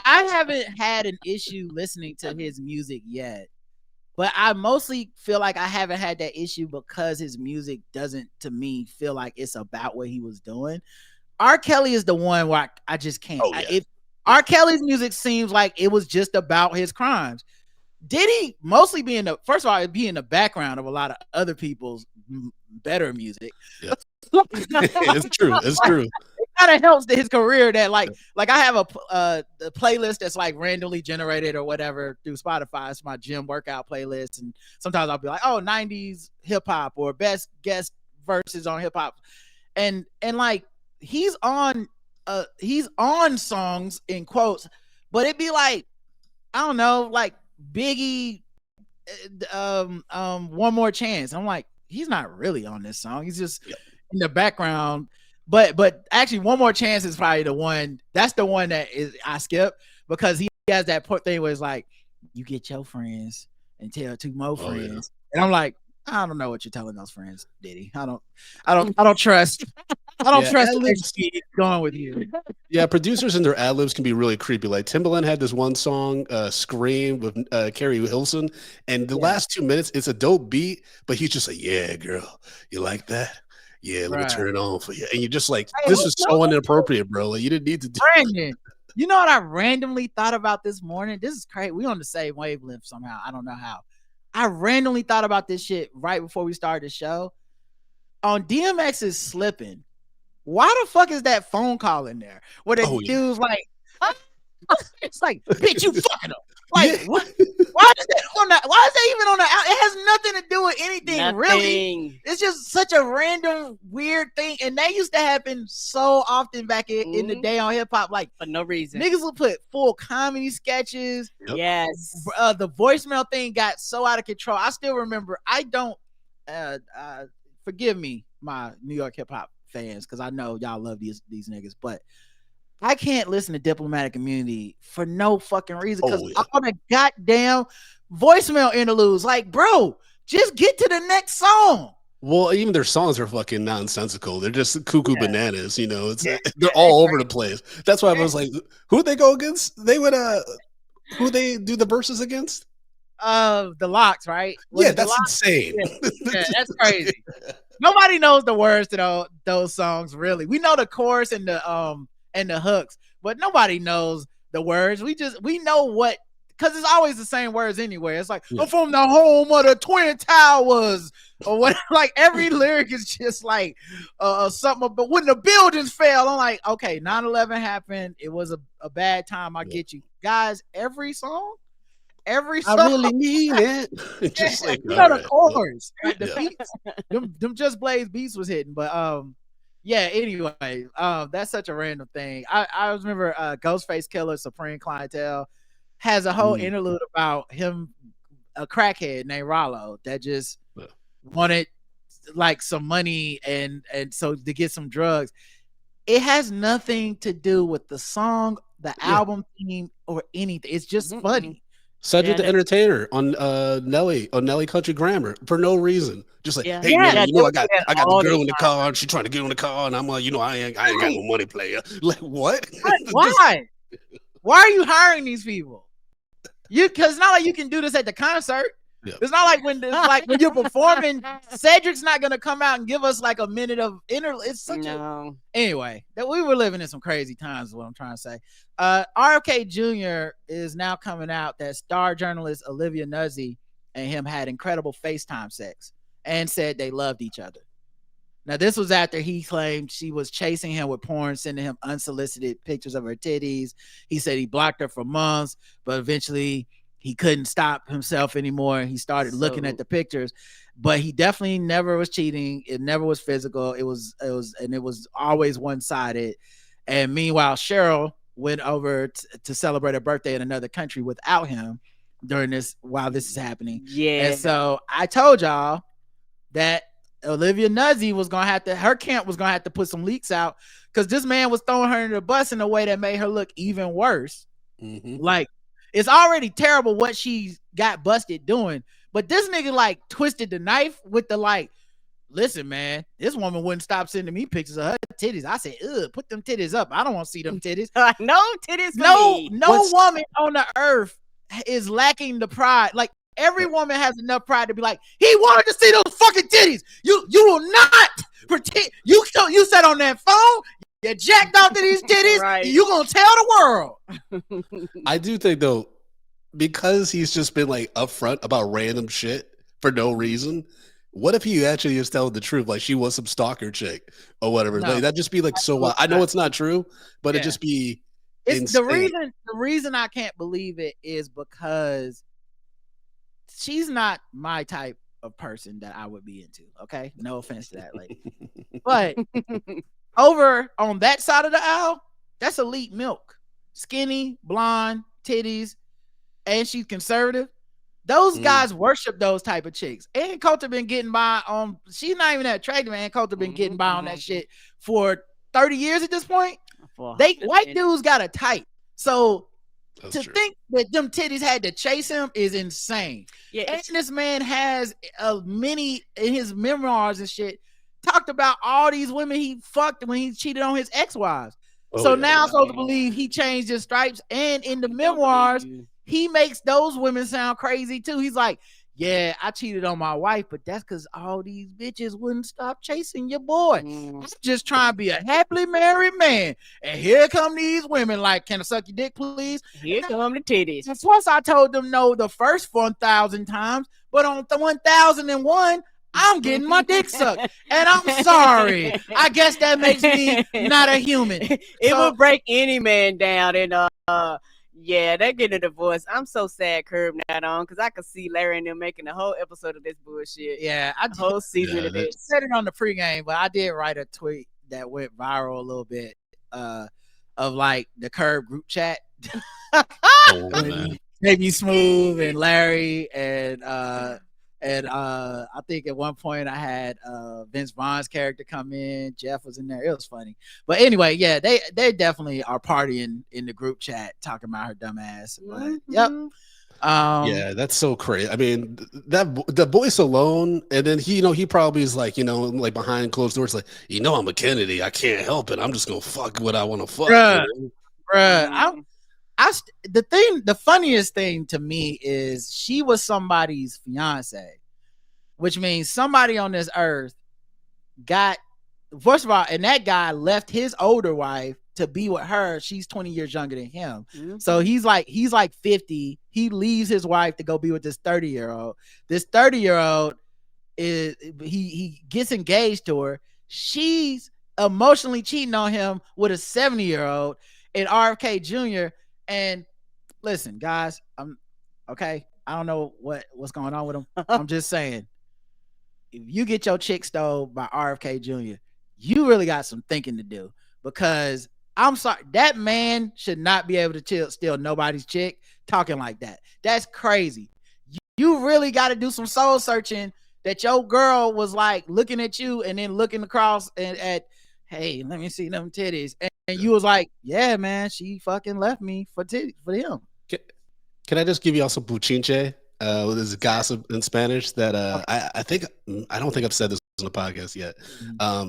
I haven't had an issue listening to his music yet, but I mostly feel like I haven't had that issue because his music doesn't, to me, feel like it's about what he was doing. R. Kelly is the one where I just can't. Oh, yeah. R. Kelly's music seems like it was just about his crimes. Diddy mostly be in the background of a lot of other people's better music. Yeah. It's true. It's true. It kind of helps his career that like I have a playlist that's like randomly generated or whatever through Spotify. It's my gym workout playlist, and sometimes I'll be like, 90s hip hop or best guest verses on hip hop, and like he's on songs in quotes, but it'd be like I don't know, like Biggie, One More Chance. I'm like, he's not really on this song. He's just in the background. But actually, One More Chance is probably the one. That's the one that is I skip because he has that thing where it's like, you get your friends and tell 2 more friends, and I'm like, I don't know what you're telling those friends, Diddy. I don't trust. I don't trust going with you. Yeah, producers and their ad libs can be really creepy. Like Timbaland had this one song, "Scream" with Carrie Hilson, and the last 2 minutes, it's a dope beat, but he's just like, "Yeah, girl, you like that? Yeah, let me turn it on for you." And you're just like, "This is so inappropriate, bro. Like, you didn't need to do." Brandon, you know what I randomly thought about this morning? This is crazy. We on the same wavelength somehow. I don't know how. I randomly thought about this shit right before we started the show. On DMX's Slipping, why the fuck is that phone call in there? Where the dude's like, it's like, bitch, you fucking him. Like, what? Why is that on that? Why is that even on the? It has nothing to do with anything, really. It's just such a random, weird thing. And that used to happen so often back in the day on hip hop. Like, for no reason. Niggas would put full comedy sketches. Yes. The voicemail thing got so out of control. I still remember. I don't. Forgive me, my New York hip hop fans, because I know y'all love these niggas, but I can't listen to Diplomatic Immunity for no fucking reason because all the goddamn voicemail interludes. Like, bro, just get to the next song. Well, even their songs are fucking nonsensical. They're just cuckoo bananas, you know. It's they're all over the place. That's why I was like, who'd they go against? They would who they do the verses against? The Locks, right? That's insane. Yeah, that's crazy. Nobody knows the words to those songs, really. We know the chorus and the hooks, but nobody knows the words. We know what, because it's always the same words anyway. It's like, I'm from the home of the Twin Towers, or what. Like, every lyric is just like something. But when the buildings fell, I'm like, okay, 9/11 happened. It was a bad time. I get you guys. Every song. I really mean it. Just like, you know, the chords, right? The beats, them Just Blaze beats was hitting, but anyway, that's such a random thing. I remember Ghostface Killer, Supreme Clientele, has a whole interlude about him, a crackhead named Rollo that just wanted like some money and so to get some drugs. It has nothing to do with the song, the album theme, or anything. It's just funny. Cedric the Entertainer on Nelly Country Grammar for no reason. Just like, hey man, you know I got the girl in the car, and she's trying to get in the car, and I'm like, you know, I ain't got no money, player. Like, what? Why? Why are you hiring these people? Because it's not like you can do this at the concert. Yeah. It's not like when you're performing, Cedric's not gonna come out and give us like a minute of It's such anyway, that we were living in some crazy times is what I'm trying to say. RFK Jr. is now coming out that star journalist Olivia Nuzzi and him had incredible FaceTime sex and said they loved each other. Now, this was after he claimed she was chasing him with porn, sending him unsolicited pictures of her titties. He said he blocked her for months, but eventually he couldn't stop himself anymore. He started looking at the pictures, but he definitely never was cheating. It never was physical. It was always one-sided. And meanwhile, Cheryl went over to celebrate her birthday in another country without him while this is happening. Yeah. And so I told y'all that Olivia Nuzzi her camp was gonna have to put some leaks out because this man was throwing her in the bus in a way that made her look even worse. Like, it's already terrible what she got busted doing, but this nigga like twisted the knife with the like, listen, man, this woman wouldn't stop sending me pictures of her titties. I said, put them titties up. I don't want to see them titties. No titties for me. No woman on the earth is lacking the pride. Like, every woman has enough pride to be like, he wanted to see those fucking titties. You will not pretend. You sat on that phone. You jacked off to these titties. Right. You gonna tell the world. I do think though, because he's just been like upfront about random shit for no reason. What if he actually is telling the truth? Like, she was some stalker chick or whatever. No, like, that'd just be like so wild. I know it's not true, but it'd just be. It's the reason I can't believe it is because she's not my type of person that I would be into. Okay, no offense to that lady, but over on that side of the aisle, that's elite milk. Skinny, blonde, titties. and she's conservative. Those guys worship those type of chicks. Ann Coulter been getting by on. She's not even that attractive. Ann Coulter been getting by on that shit for 30 years at this point. White dudes got a type. So that's to true. Think that them titties had to chase him is insane. Yeah, and this man has many in his memoirs and shit talked about all these women he fucked when he cheated on his ex-wives. Now I'm supposed to believe he changed his stripes, and in the memoirs he makes those women sound crazy too. He's like, yeah, I cheated on my wife, but that's because all these bitches wouldn't stop chasing your boy. I'm just trying to be a happily married man. And here come these women like, can I suck your dick, please? Here come the titties. And once I told them no the first 1,000 times, but on the 1,001, I'm getting my dick sucked. And I'm sorry. I guess that makes me not a human. It would break any man down. And yeah, they're getting a divorce. I'm so sad Curb not on because I could see Larry and them making a whole episode of this bullshit. Yeah, I whole season of this. Said it on the pregame, but I did write a tweet that went viral a little bit of like the Curb group chat. Maybe Smooth and Larry and I think at one point I had Vince Vaughn's character come in. Jeff was in there. It was funny. But anyway, yeah, they definitely are partying in the group chat talking about her dumb ass. But, yep. Yeah, that's so crazy. I mean, that the voice alone, and then he probably is like, like behind closed doors, like, I'm a Kennedy. I can't help it. I'm just gonna fuck what I want to fuck. Bruh. The funniest thing to me is she was somebody's fiance, which means somebody on this earth got, first of all, and that guy left his older wife to be with her. She's 20 years younger than him. So he's like 50. He leaves his wife to go be with this 30-year-old. This 30-year-old is he gets engaged to her. She's emotionally cheating on him with a 70-year-old and RFK Jr. And listen, guys, I'm okay. I don't know what's going on with him. I'm just saying, if you get your chick stole by RFK Jr., you really got some thinking to do, because I'm sorry, that man should not be able to steal nobody's chick talking like that. That's crazy. You really got to do some soul searching that your girl was like looking at you and then looking across and at, hey, let me see them titties. And you was like, yeah, man, she fucking left me for him. Can I just give you all some buchinche? There's a gossip in Spanish that I don't think I've said this on the podcast yet.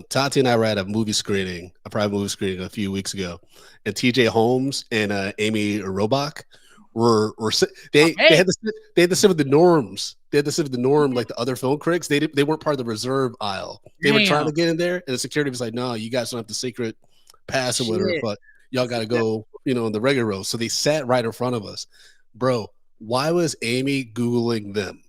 Tati and I were at a private movie screening a few weeks ago, and TJ Holmes and Amy Robach they had to sit with the norms. They had to sit with the norm like the other film critics. They weren't part of the reserve aisle. They were trying to get in there, and the security was like, no, you guys don't have the secret pass or whatever, but y'all got to go, in the regular row. So they sat right in front of us. Bro, why was Amy Googling them?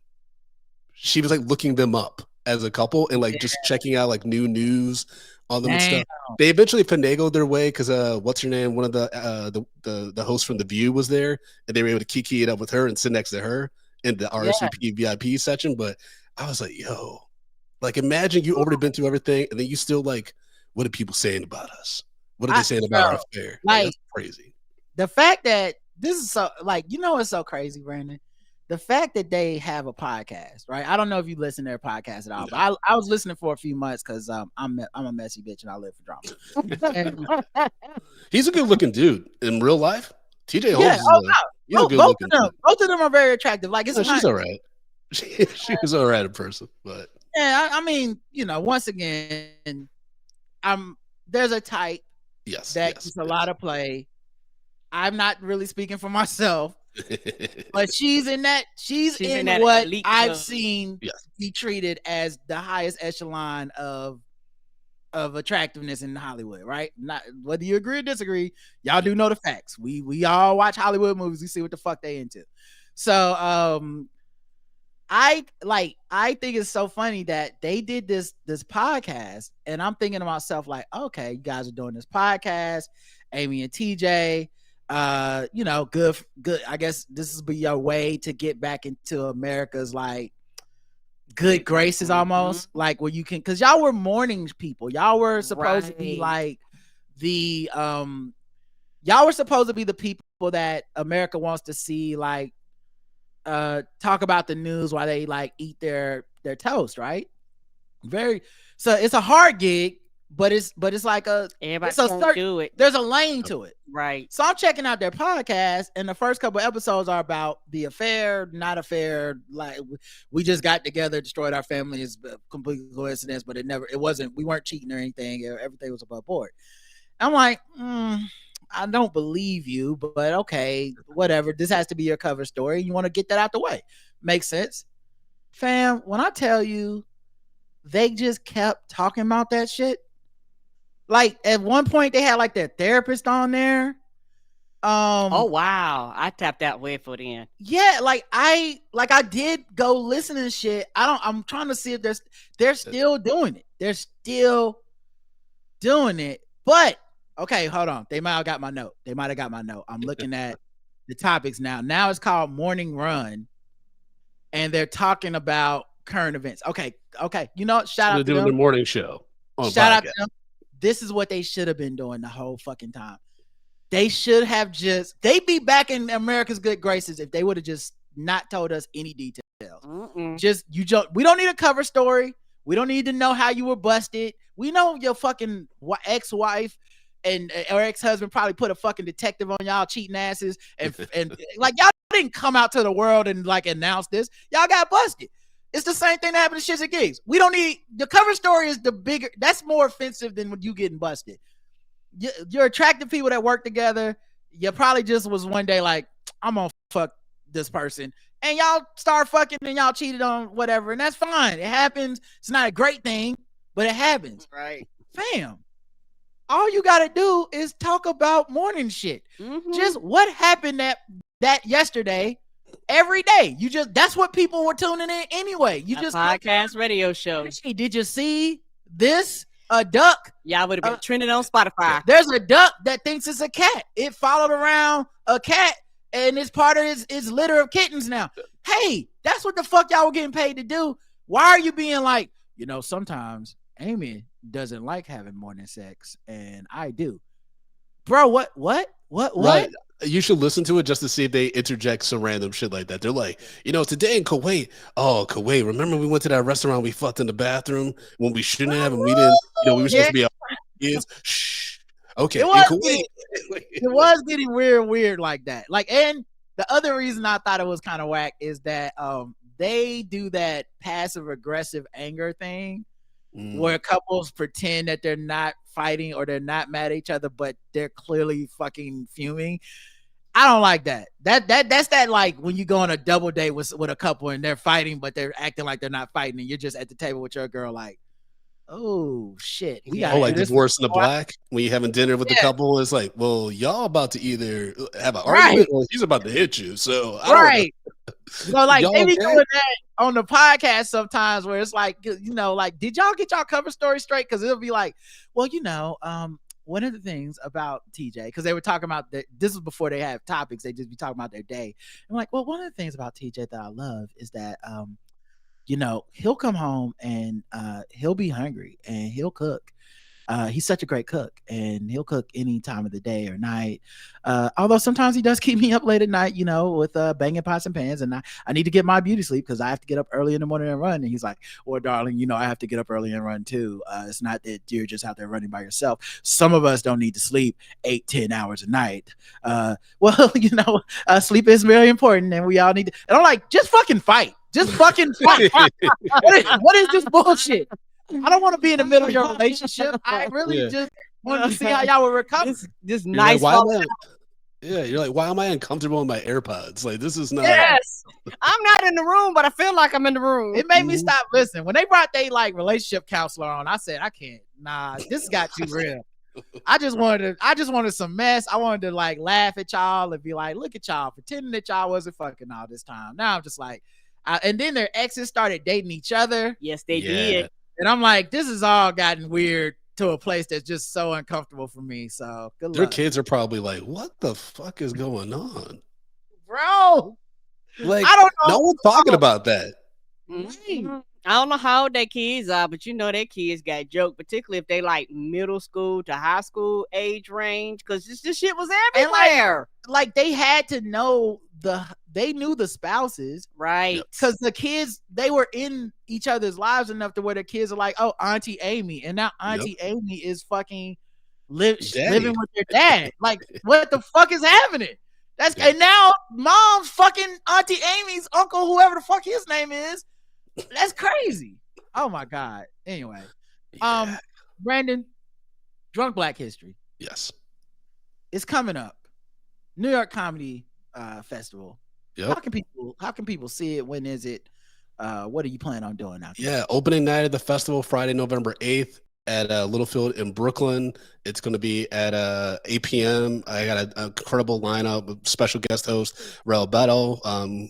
She was like looking them up as a couple and like just checking out like new news on them and stuff. They eventually finagled their way because what's her name? One of the hosts from The View was there, and they were able to kiki it up with her and sit next to her in the RSVP VIP section. But I was like, yo, like imagine you already been through everything, and then you still like, what are people saying about us? What are they saying about our affair? Like, that's crazy. The fact that this is so like, it's so crazy, Brandon. The fact that they have a podcast, right? I don't know if you listen to their podcast at all, but I was listening for a few months because I'm a messy bitch and I live for drama. He's a good looking dude in real life. TJ Holmes he's a good looking dude. Both of them are very attractive. Like she's all right. She was all right in person, but yeah, I mean, once again, there's a type that gets a lot of play. I'm not really speaking for myself. But she's in what I've seen be treated as the highest echelon of attractiveness in Hollywood, right? Not whether you agree or disagree, y'all do know the facts. We all watch Hollywood movies, we see what the fuck they into. So I think it's so funny that they did this podcast, and I'm thinking to myself like, okay, you guys are doing this podcast, Amy and TJ. Good. I guess this is be your way to get back into America's like good graces, almost like where you can, because y'all were morning people. Y'all were supposed to be like y'all were supposed to be the people that America wants to see like talk about the news while they like eat their toast, right? So it's a hard gig, but it's like everybody can't do it. There's a lane to it, right? So I'm checking out their podcast, and the first couple episodes are about the affair, not affair. Like we just got together, destroyed our family. It's a complete coincidence, but it wasn't. We weren't cheating or anything. Everything was above board. I'm like, I don't believe you, but okay, whatever. This has to be your cover story. You want to get that out the way. Makes sense. Fam, when I tell you, they just kept talking about that shit. Like at one point they had like their therapist on there. Oh wow. I tapped that way for then. Yeah, I did go listen to shit. I'm trying to see if they're still doing it. They're still doing it. But okay, hold on. They might have got my note. I'm looking at the topics now. Now it's called Morning Run. And they're talking about current events. Okay. You know what? Shout out to them. They're doing the morning show. Shout out to them. This is what they should have been doing the whole fucking time. They should have they'd be back in America's good graces if they would have just not told us any details. We don't need a cover story. We don't need to know how you were busted. We know your fucking ex-wife and or ex-husband probably put a fucking detective on y'all cheating asses and like y'all didn't come out to the world and like announce this. Y'all got busted. It's the same thing that happened to ShxtXGigs. We don't need the cover story is the bigger. That's more offensive than when you getting busted. You're attractive people that work together. You probably just was one day like, I'm gonna fuck this person, and y'all start fucking and y'all cheated on whatever, and that's fine. It happens. It's not a great thing, but it happens. Right, fam. All you gotta do is talk about morning shit. Just what happened that yesterday. Every day, that's what people were tuning in anyway. You just podcast radio show. Hey, did you see this? A duck. Y'all would have been trending on Spotify. There's a duck that thinks it's a cat. It followed around a cat, and it's part of his litter of kittens now. Hey, that's what the fuck y'all were getting paid to do. Why are you being like, sometimes Amy doesn't like having morning sex, and I do. Bro, what? Right. You should listen to it just to see if they interject some random shit like that. They're like, today in Kuwait. Oh, Kuwait. Remember we went to that restaurant, we fucked in the bathroom when we shouldn't have, and we didn't, we were supposed to be out kids. Shh. Okay. It was getting weird like that. Like, and the other reason I thought it was kind of whack is that they do that passive aggressive anger thing where couples pretend that they're not fighting or they're not mad at each other, but they're clearly fucking fuming. I don't like that. That's that like when you go on a double date with a couple and they're fighting, but they're acting like they're not fighting, and you're just at the table with your girl like, oh shit. Like Divorce in the Black when you're having dinner with the couple. It's like, well, y'all about to either have an argument or he's about to hit you. So I don't know. So like they be doing that on the podcast sometimes where it's like, like, did y'all get y'all cover story straight? Because it'll be like, well, one of the things about TJ, because they were talking about this was before they have topics, they just be talking about their day. I'm like, well, one of the things about TJ that I love is that he'll come home and he'll be hungry and he'll cook. He's such a great cook, and he'll cook any time of the day or night. Although sometimes he does keep me up late at night, with banging pots and pans, and I need to get my beauty sleep because I have to get up early in the morning and run. And he's like, well, darling, I have to get up early and run too. It's not that you're just out there running by yourself. Some of us don't need to sleep 8-10 hours a night. Sleep is very important, and we all need to. And I'm like, just fucking fight. Just fucking fight. What is this bullshit? I don't want to be in the middle of your relationship. I really just wanted to see how y'all would recover. This nice. You're like, why am I uncomfortable in my AirPods? Like, this is not. Yes, I'm not in the room, but I feel like I'm in the room. It made me stop listening. When they brought they like relationship counselor on, I said, I can't. Nah, this got too real. I just wanted some mess. I wanted to like laugh at y'all and be like, look at y'all pretending that y'all wasn't fucking all this time. Now I'm just like, and then their exes started dating each other. Yes, they did. And I'm like, this has all gotten weird to a place that's just so uncomfortable for me. So good luck. Their kids are probably like, what the fuck is going on? Bro. Like, I don't know. No one's talking about that. Mm-hmm. I don't know how old their kids are, but you know their kids got joked, particularly if they like middle school to high school age range, because this shit was And everywhere. like they had to know they knew the spouses, Right. because the kids, they were in each other's lives enough to where the kids are like, oh, Auntie Amy, and now Auntie Amy is fucking living with their dad. Like, what the fuck is happening? And now mom's fucking Auntie Amy's uncle, whoever the fuck his name is. That's crazy. Oh my God. Anyway, Brandon, Drunk Black History. Yes. It's coming up. New York Comedy Festival. Yep. How can people see it? When is it? What are you planning on doing out there? Yeah, opening night of the festival, Friday, November 8th at Littlefield in Brooklyn. It's going to be at 8 p.m. I got an incredible lineup with special guest host, Rel Beto,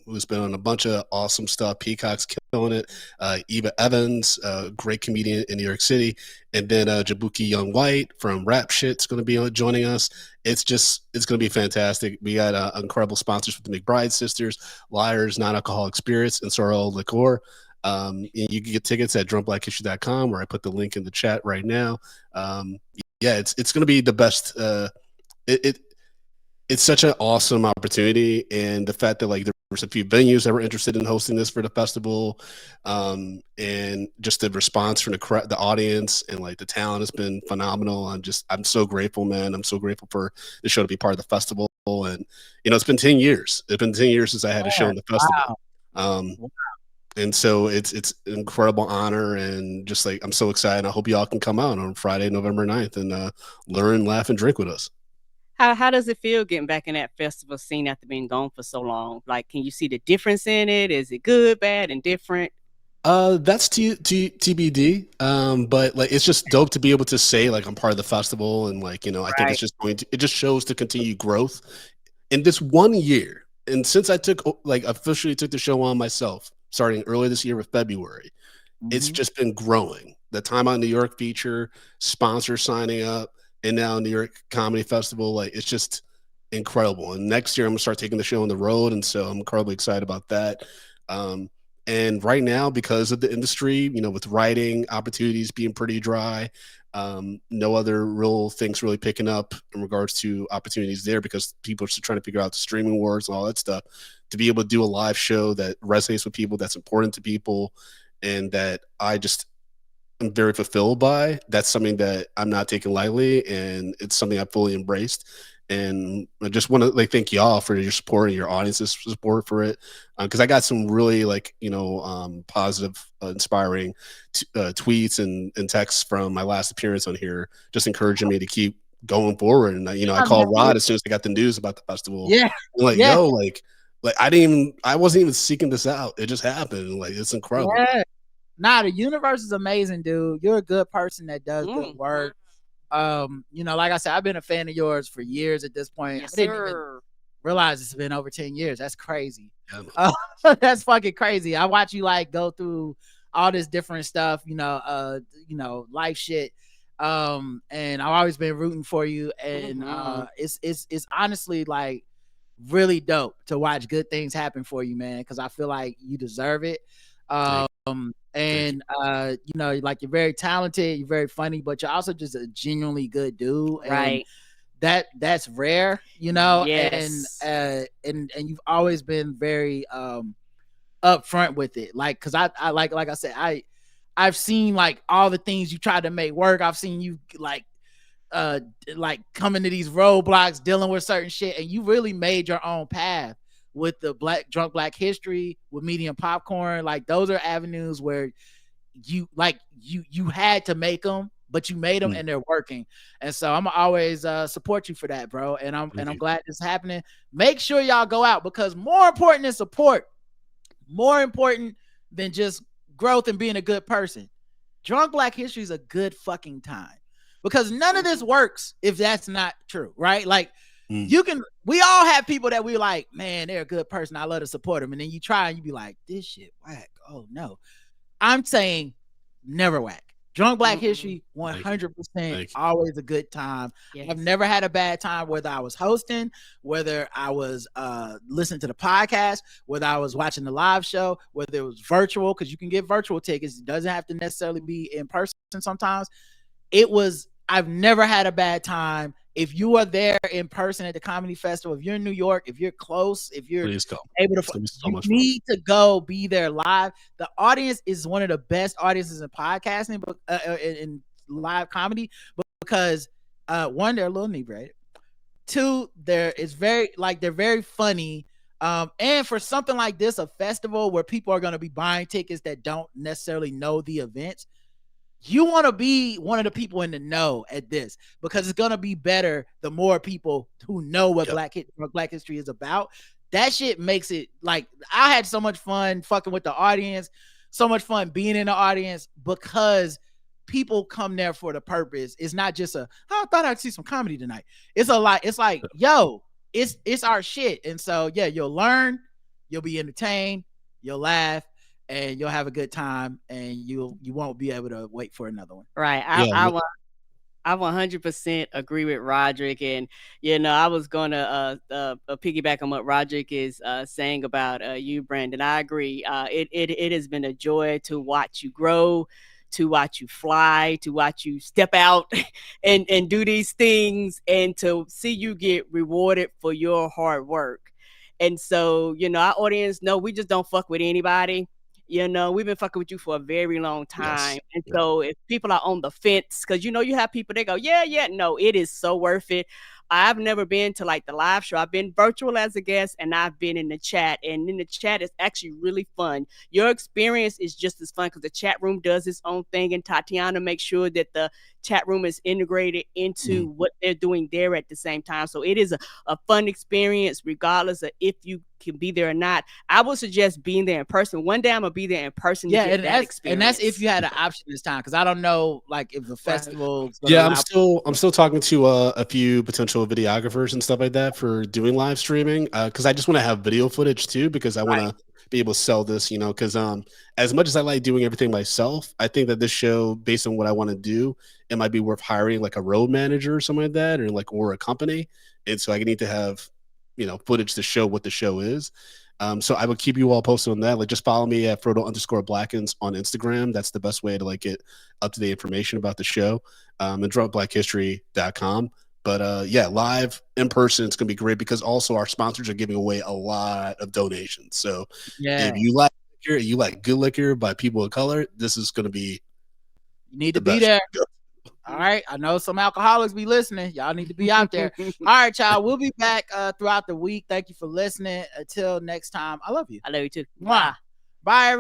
who's been on a bunch of awesome stuff. Peacock's killing it. Eva Evans, great comedian in New York City. And then Jabuki Young White from Rap Shit's going to be joining us. It's going to be fantastic. We got incredible sponsors with the McBride Sisters, Liars, Non-Alcoholic Spirits, and Sorrel Liqueur. You can get tickets at drunkblackhistory.com, where I put the link in the chat right now. It's going to be the best. It's such an awesome opportunity, and the fact that like there's a few venues that were interested in hosting this for the festival, and just the response from the audience and like the talent has been phenomenal. I'm so grateful, man. I'm so grateful for the show to be part of the festival, and it's been 10 years. It's been 10 years since I had a show in the festival. Wow. And so it's an incredible honor, and just like I'm so excited. I hope y'all can come out on Friday, November 9th, and learn, laugh, and drink with us. How does it feel getting back in that festival scene after being gone for so long? Like, can you see the difference in it? Is it good, bad, and different? That's TBD. But like, it's just dope to be able to say like I'm part of the festival, and like I think it's just it just shows the continued growth in this 1 year. And since I officially took the show on myself, starting early this year with February, it's just been growing. The Time Out New York feature, sponsors signing up, and now New York Comedy Festival, like it's just incredible. And next year I'm gonna start taking the show on the road, and so I'm incredibly excited about that. And right now, because of the industry, with writing opportunities being pretty dry, no other real things really picking up in regards to opportunities there, because people are still trying to figure out the streaming wars and all that stuff. To be able to do a live show that resonates with people, that's important to people, and that I just am very fulfilled by, that's something that I'm not taking lightly, and it's something I've fully embraced. And I just want to thank y'all for your support and your audience's support for it, because I got some really positive, inspiring tweets and texts from my last appearance on here, just encouraging me to keep going forward. And I called Rod as soon as I got the news about the festival. I wasn't even seeking this out. It just happened. Like, it's incredible. Yeah. Nah, the universe is amazing, dude. You're a good person that does good work. Like I said, I've been a fan of yours for years at this point. Yes, I didn't even realize it's been over 10 years. That's crazy. Yeah. That's fucking crazy. I watch you go through all this different stuff, life shit. And I've always been rooting for you. And it's honestly like really dope to watch good things happen for you, man, because I feel like you deserve it. You're very talented, you're very funny, but you're also just a genuinely good dude, and that's rare, Yes. And you've always been very upfront with it, like, because I like I said, I've seen like all the things you tried to make work. I've seen you coming to these roadblocks, dealing with certain shit, and you really made your own path with the Drunk Black History, with Medium Popcorn. Like, those are avenues where you had to make them, but you made them and they're working. And so I'm always support you for that, bro. And I'm glad this is happening. Make sure y'all go out, because more important than support, more important than just growth and being a good person, Drunk Black History is a good fucking time, because none of this works if that's not true, right? Like, we all have people that we like, man, they're a good person, I love to support them, and then you try and you be like, this shit whack. Oh no. I'm saying never whack. Drunk Black History, 100% always a good time. Yes. I've never had a bad time, whether I was hosting, whether I was listening to the podcast, whether I was watching the live show, whether it was virtual, because you can get virtual tickets. It doesn't have to necessarily be in person sometimes. I've never had a bad time. If you are there in person at the comedy festival, if you're in New York, if you're close, if you're able to, you need to go be there live. The audience is one of the best audiences in podcasting, in live comedy, because one, they're a little inebriated. Two, they're very funny. And for something like this, a festival where people are going to be buying tickets that don't necessarily know the events, you want to be one of the people in the know at this, because it's going to be better the more people who know what Black History is about. That shit makes it like, I had so much fun fucking with the audience, so much fun being in the audience, because people come there for the purpose. It's not just I thought I'd see some comedy tonight. It's a lot. It's like, yo, it's our shit. And so, yeah, you'll learn, you'll be entertained, you'll laugh, and you'll have a good time, and you won't be able to wait for another one. Right. I 100% agree with Roderick, and I was gonna piggyback on what Roderick is saying about you, Brandon. I agree. It has been a joy to watch you grow, to watch you fly, to watch you step out and do these things, and to see you get rewarded for your hard work. And so, our audience, no, we just don't fuck with anybody. We've been fucking with you for a very long time. Yes. And so if people are on the fence, because you have people, they go, yeah, no, it is so worth it. I've never been to like the live show. I've been virtual as a guest, and I've been in the chat, and in the chat is actually really fun. Your experience is just as fun because the chat room does its own thing, and Tatiana makes sure that the chat room is integrated into what they're doing there at the same time. So it is a fun experience, regardless of if you can be there or not. I would suggest being there in person. One day I'm gonna be there in person. Yeah, and that's if you had an option this time, because I don't know, like, if the festival. Yeah, I'm still talking to a few potential videographers and stuff like that for doing live streaming, because I just want to have video footage too, because I want to be able to sell this, because as much as I like doing everything myself, I think that this show, based on what I want to do, it might be worth hiring like a road manager or something like that, or a company. And so I need to have footage to show what the show is. So I will keep you all posted on that. Like, just follow me at Frodo_Blackens on Instagram. That's the best way to like get up to date information about the show. And drunkblackhistory.com. But yeah, live in person, it's gonna be great, because also our sponsors are giving away a lot of donations. So if you like liquor, you like good liquor by people of color, this is gonna be. You need to be there. All right. I know some alcoholics be listening. Y'all need to be out there. All right, y'all. We'll be back throughout the week. Thank you for listening. Until next time, I love you. I love you too. Mwah. Bye.